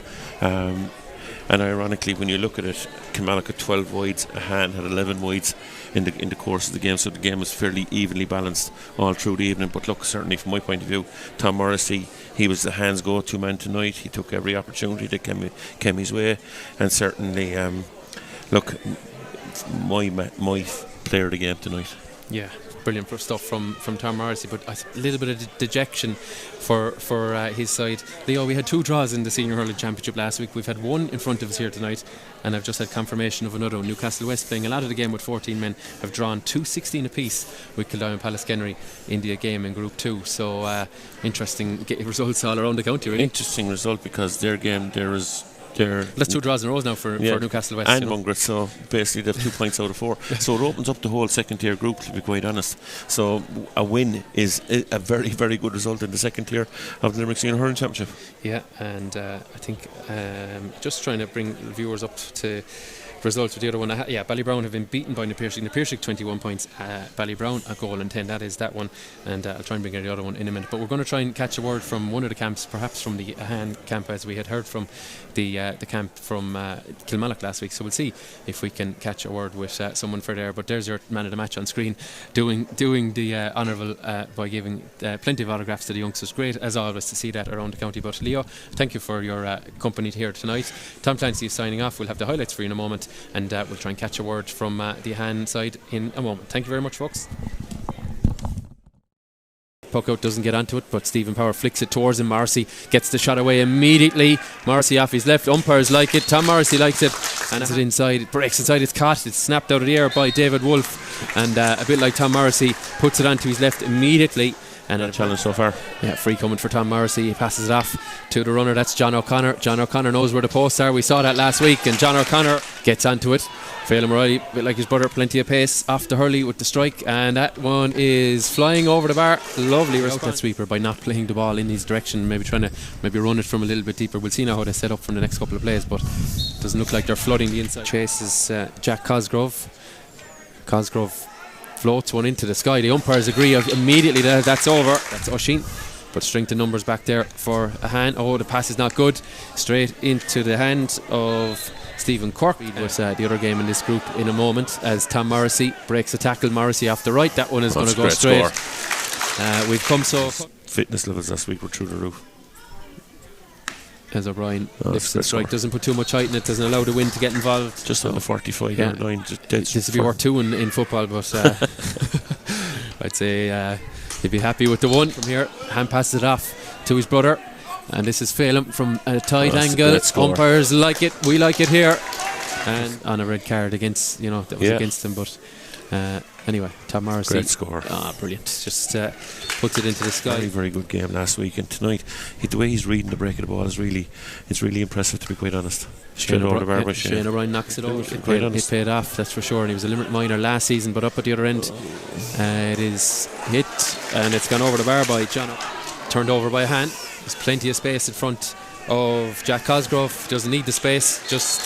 Speaker 2: And ironically, when you look at it, Kilmallock had 12 wides, Ahane had 11 wides in the course of the game, so the game was fairly evenly balanced all through the evening. But look, certainly from my point of view, Tom Morrissey, he was the Ahane's go-to man tonight. He took every opportunity that came his way, and certainly, look, my player of the game tonight.
Speaker 1: Yeah, brilliant stuff from Tom Morrissey, but a little bit of dejection for his side. Leo, we had 2 draws in the Senior Hurling Championship last week. We've had one in front of us here tonight, and I've just had confirmation of another one. Newcastle West, playing a lot of the game with 14 men, have drawn 2-16 apiece with Kildare and Pallaskenry in the game in Group 2. So interesting results all around the county, really.
Speaker 2: Interesting result, because their game there is.
Speaker 1: That's 2 draws in a row now for Newcastle West
Speaker 2: and Mungret, so basically they have 2 points out of 4. So it opens up the whole second tier group, to be quite honest. So a win is a very, very good result in the second tier of the Limerick Senior Hurling Championship.
Speaker 1: Yeah, and I think just trying to bring viewers up to results with the other one. Ballybrown have been beaten by Napirshick 21 points. Ballybrown a goal and 10, that is that one, and I'll try and bring in the other one in a minute, but we're going to try and catch a word from one of the camps, perhaps from the Ahane camp, as we had heard from the camp from Kilmallock last week. So we'll see if we can catch a word with someone for there. But there's your man of the match on screen, doing the honourable by giving plenty of autographs to the youngsters. Great as always to see that around the county. But Leo, thank you for your company here tonight. Tom Clancy is signing off. We'll have the highlights for you in a moment, and we'll try and catch a word from the Ahane side in a moment. Thank you very much, folks. Puck out, doesn't get onto it, but Stephen Power flicks it towards him. Morrissey gets the shot away immediately. Morrissey off his left. Umpires like it. Tom Morrissey likes it, and as it inside, it breaks inside. It's caught. It's snapped out of the air by David Wolfe, and a bit like Tom Morrissey, puts it onto his left immediately. And a
Speaker 2: challenge so far.
Speaker 1: Yeah, free coming for Tom Morrissey. He passes it off to the runner. That's John O'Connor. John O'Connor knows where the posts are. We saw that last week, and John O'Connor gets onto it. Phelan O'Reilly, a bit like his brother, plenty of pace off the hurley with the strike, and that one is flying over the bar. Lovely response. That sweeper by not playing the ball in his direction, maybe trying to run it from a little bit deeper. We'll see now how they set up for the next couple of plays, but doesn't look like they're flooding the inside. Chases Jack Cosgrove. Cosgrove floats one into the sky. The umpires agree immediately that that's over. That's Oisin. But strength in numbers back there for Ahane. Oh, the pass is not good. Straight into the hand of Stephen Quirk. Was the other game in this group in a moment, as Tom Morrissey breaks a tackle. Morrissey off the right. That one is going to go straight. We've come so.
Speaker 2: Fitness levels last week were through the roof.
Speaker 1: As O'Brien lifts the strike, doesn't put too much height in it, doesn't allow the wind to get involved.
Speaker 2: Just on the 45 yard line.
Speaker 1: This would be worth 2 in football, but I'd say he'd be happy with the one from here. Hand passes it off to his brother, and this is Phelan from a tight angle. Umpires like it, we like it here, and on a red card against, that was against him, but Anyway, Tom Morrissey.
Speaker 2: Great score.
Speaker 1: Brilliant. Just puts it into the sky.
Speaker 2: Very, very good game last week, and tonight, the way he's reading the break of the ball is really impressive, to be quite honest. Straight over the bar by
Speaker 1: Shane O'Brien knocks it over. It paid off, that's for sure. And he was a Limerick minor last season, but up at the other end, it is hit and it's gone over the bar by John. Turned over by Ahane. There's plenty of space in front of Jack Cosgrove. Doesn't need the space, just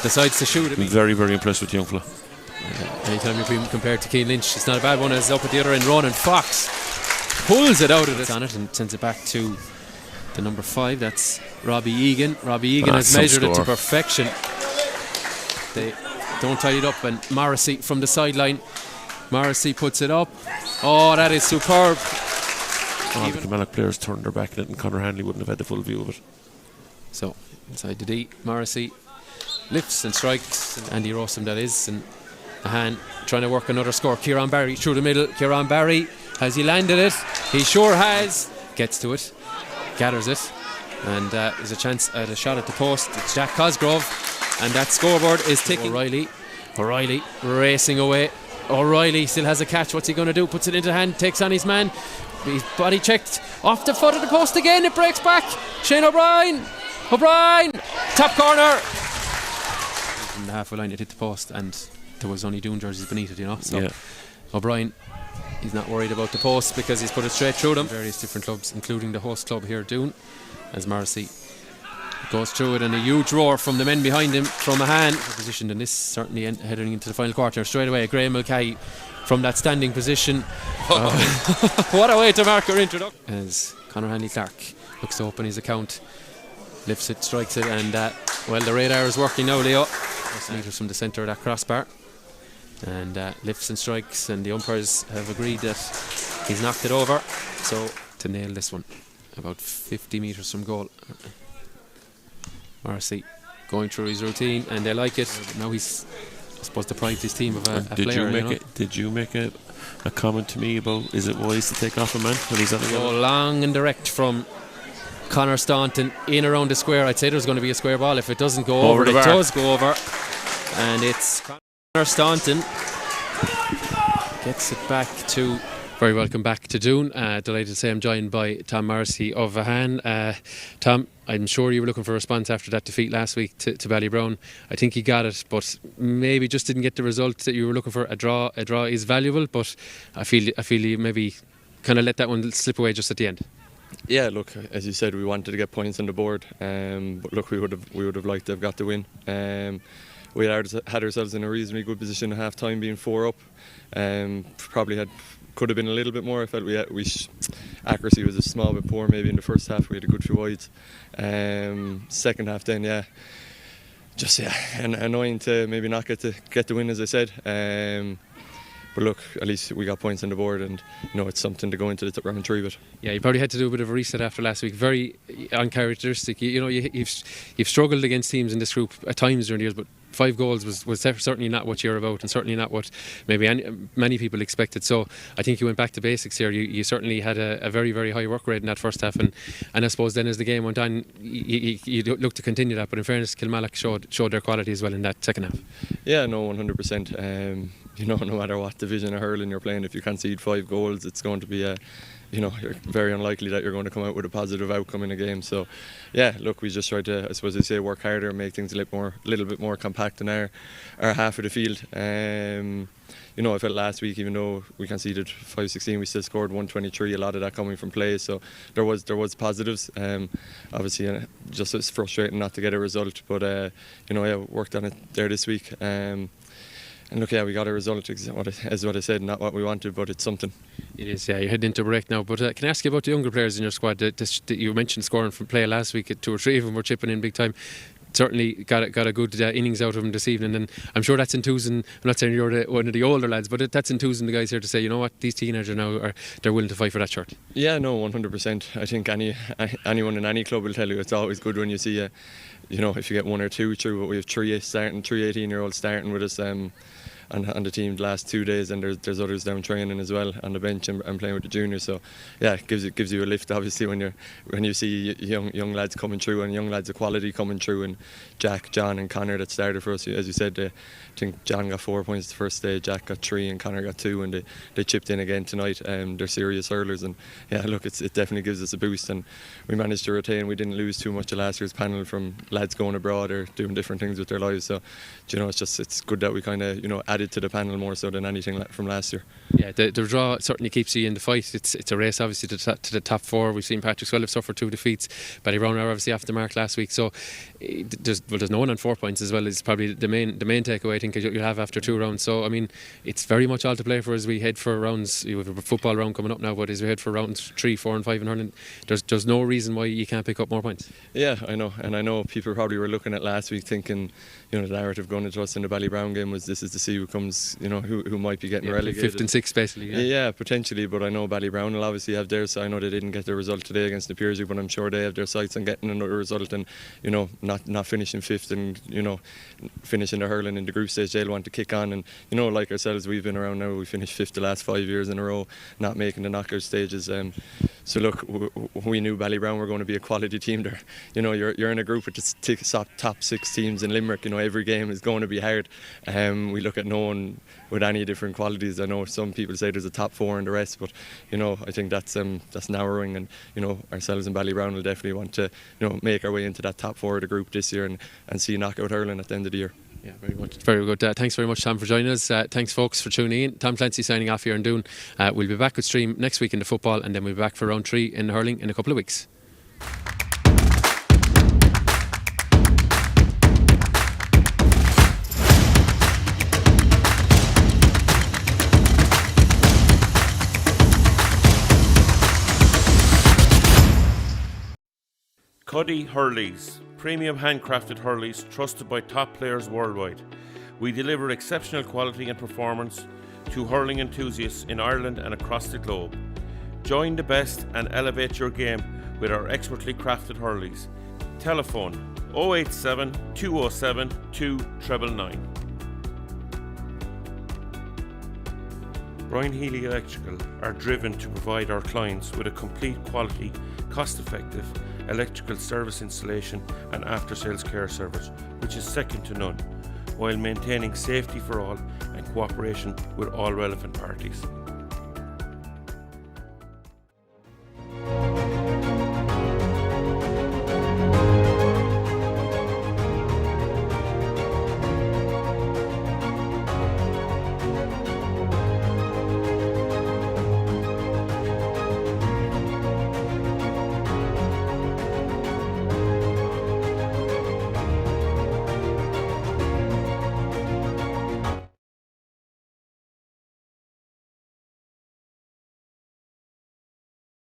Speaker 1: decides to shoot it.
Speaker 2: I'm very, very impressed with the young fella.
Speaker 1: Anytime you're being compared to Keane Lynch, it's not a bad one. As up at the other end, Ronan Fox pulls it out of it on it and sends it back to the number 5. That's Robbie Egan. Robbie Egan has measured it to perfection. They don't tie it up, and Morrissey from the sideline. Morrissey puts it up. Oh, that is superb.
Speaker 2: The Kilmallock players turned their back on it, and Conor Hanley wouldn't have had the full view of it.
Speaker 1: So inside the D, Morrissey lifts and strikes. Andy Rossum, that is, and Ahane trying to work another score. Kieran Barry through the middle. Kieran Barry, has he landed it? He sure has. Gets to it, gathers it, and there's a chance at a shot at the post. It's Jack Cosgrove, and that scoreboard is ticking. O'Reilly racing away. O'Reilly still has a catch. What's he going to do? Puts it into hand, takes on his man. He's body checked off the foot of the post again. It breaks back. Shane O'Brien, top corner. From the halfway line, it hit the post, and there was only Doon jerseys beneath it, So yeah. O'Brien, he's not worried about the post because he's put it straight through them. Various different clubs, including the host club here, Doon, as Morrissey goes through it, and a huge roar from the men behind him from Ahane. Positioned in this, certainly heading into the final quarter. Straight away, Graham Mulcahy from that standing position. What a way to mark our introduction. As Conor Hanley Clark looks to open his account, lifts it, strikes it, and the radar is working now, Leo. Just metres from the centre of that crossbar, and lifts and strikes, and the umpires have agreed that he's knocked it over. So to nail this one, about 50 metres from goal. Morrissey going through his routine, and they like it. Now he's, I suppose, deprived his team of a player.
Speaker 2: Did you make a comment to me about, is it wise to take off a man when he's on the
Speaker 1: go long and direct from Conor Staunton in around the square? I'd say there's going to be a square ball. If it doesn't go over, it does go over, and it's Conor Staunton gets it back to. Very welcome back to Doon. Delighted to say I'm joined by Tom Morrissey of Ahane. Tom, I'm sure you were looking for a response after that defeat last week to Ballybrown. I think you got it, but maybe just didn't get the result that you were looking for. A draw is valuable, but I feel you maybe kind of let that one slip away just at the end.
Speaker 3: Yeah, look, as you said, we wanted to get points on the board, but look, we would have liked to have got the win. We had ourselves in a reasonably good position at half time, being 4 up. Could have been a little bit more. I felt accuracy was a small bit poor. Maybe in the first half we had a good few wides. Second half then, annoying to maybe not get the win, as I said. But look, at least we got points on the board, and it's something to go into the round 3 with. Yeah,
Speaker 1: you probably had to do a bit of a reset after last week. Very uncharacteristic. You've struggled against teams in this group at times during the years, but 5 goals was certainly not what you're about, and certainly not what maybe many people expected. So I think you went back to basics here. You certainly had a very, very high work rate in that first half, and I suppose then as the game went on, you look to continue that. But in fairness, Kilmallock showed their quality as well in that second half.
Speaker 3: Yeah, no, 100%. No matter what division of hurling you're playing, if you concede 5 goals, it's going to be you're very unlikely that you're going to come out with a positive outcome in a game. So yeah, look, we just tried to, I suppose they say, work harder and make things a little bit more compact in our half of the field. I felt last week, even though we conceded 5-16, we still scored 123. A lot of that coming from play, so there was positives. Obviously, just it's frustrating not to get a result, but worked on it there this week. And look, we got a result, as what I said, not what we wanted, but it's something.
Speaker 1: It is, yeah. You're heading into break now, but can I ask you about the younger players in your squad? That you mentioned scoring from play last week. 2 or 3 of them were chipping in big time. Certainly got a good innings out of them this evening, and I'm sure that's enthusing. I'm not saying you're one of the older lads, but that's enthusing the guys here to say, you know what, these teenagers now they're willing to fight for that shirt.
Speaker 3: Yeah, no, 100%. I think anyone in any club will tell you it's always good when you see if you get 1 or 2 through. But we have 3 18-year-olds starting with us. on the team the last 2 days, and there's others down training as well on the bench and playing with the juniors. So yeah, it gives you a lift obviously when you see young lads coming through, and young lads of quality coming through, and Jack, John and Connor that started for us. As you said, I think John got 4 points the first day, Jack got 3 and Connor got 2, and they chipped in again tonight. They're serious hurlers, and yeah, look, it definitely gives us a boost, and we managed to retain. We didn't lose too much of last year's panel from lads going abroad or doing different things with their lives. So it's good that we kind of added to the panel more so than anything from last year.
Speaker 1: Yeah, the draw certainly keeps you in the fight. It's a race obviously to the top 4. We've seen Patrick Swell have suffered 2 defeats. Ballybrown are obviously off the mark last week, so there's no one on 4 points as well. Is probably the main takeaway I think you'll have after 2 rounds. So I mean, it's very much all to play for as we head for rounds. You have a football round coming up now, but as we head for rounds 3, 4 and 5 in hurling, there's no reason why you can't pick up more points.
Speaker 3: Yeah, I know, and I know people probably were looking at last week thinking, the narrative going into us in the Ballybrown game was this is to see who comes, who might be getting relegated.
Speaker 1: 5th and 6th basically.
Speaker 3: Yeah, potentially, but I know Ballybrown will obviously have theirs. I know they didn't get the result today against the Peersy, but I'm sure they have their sights on getting another result, and not finishing 5th and finishing the hurling in the group stage. They'll want to kick on, and like ourselves, we've been around now. We finished 5th the last 5 years in a row, not making the knockout stages. So look, we knew Ballybrown were going to be a quality team there. You're in a group with the top 6 teams in Limerick. Every game is going to be hard. We look at no one with any different qualities. I know some people say there's a top 4 in the rest, but I think that's narrowing, and ourselves and Ballybrown will definitely want to make our way into that top 4 of the group this year and see knockout hurling at the end of the year.
Speaker 1: Yeah, very good. Thanks very much, Tom, for joining us. Thanks, folks, for tuning in. Tom Clancy signing off here in Doon. We'll be back with stream next week in the football, and then we'll be back for round 3 in hurling in a couple of weeks.
Speaker 4: Cuddy Hurleys, premium handcrafted hurleys trusted by top players worldwide. We deliver exceptional quality and performance to hurling enthusiasts in Ireland and across the globe. Join the best and elevate your game with our expertly crafted hurleys. Telephone 087 207 2999. Brian Healy Electrical are driven to provide our clients with a complete quality, cost-effective electrical service installation and after-sales care service, which is second to none, while maintaining safety for all and cooperation with all relevant parties.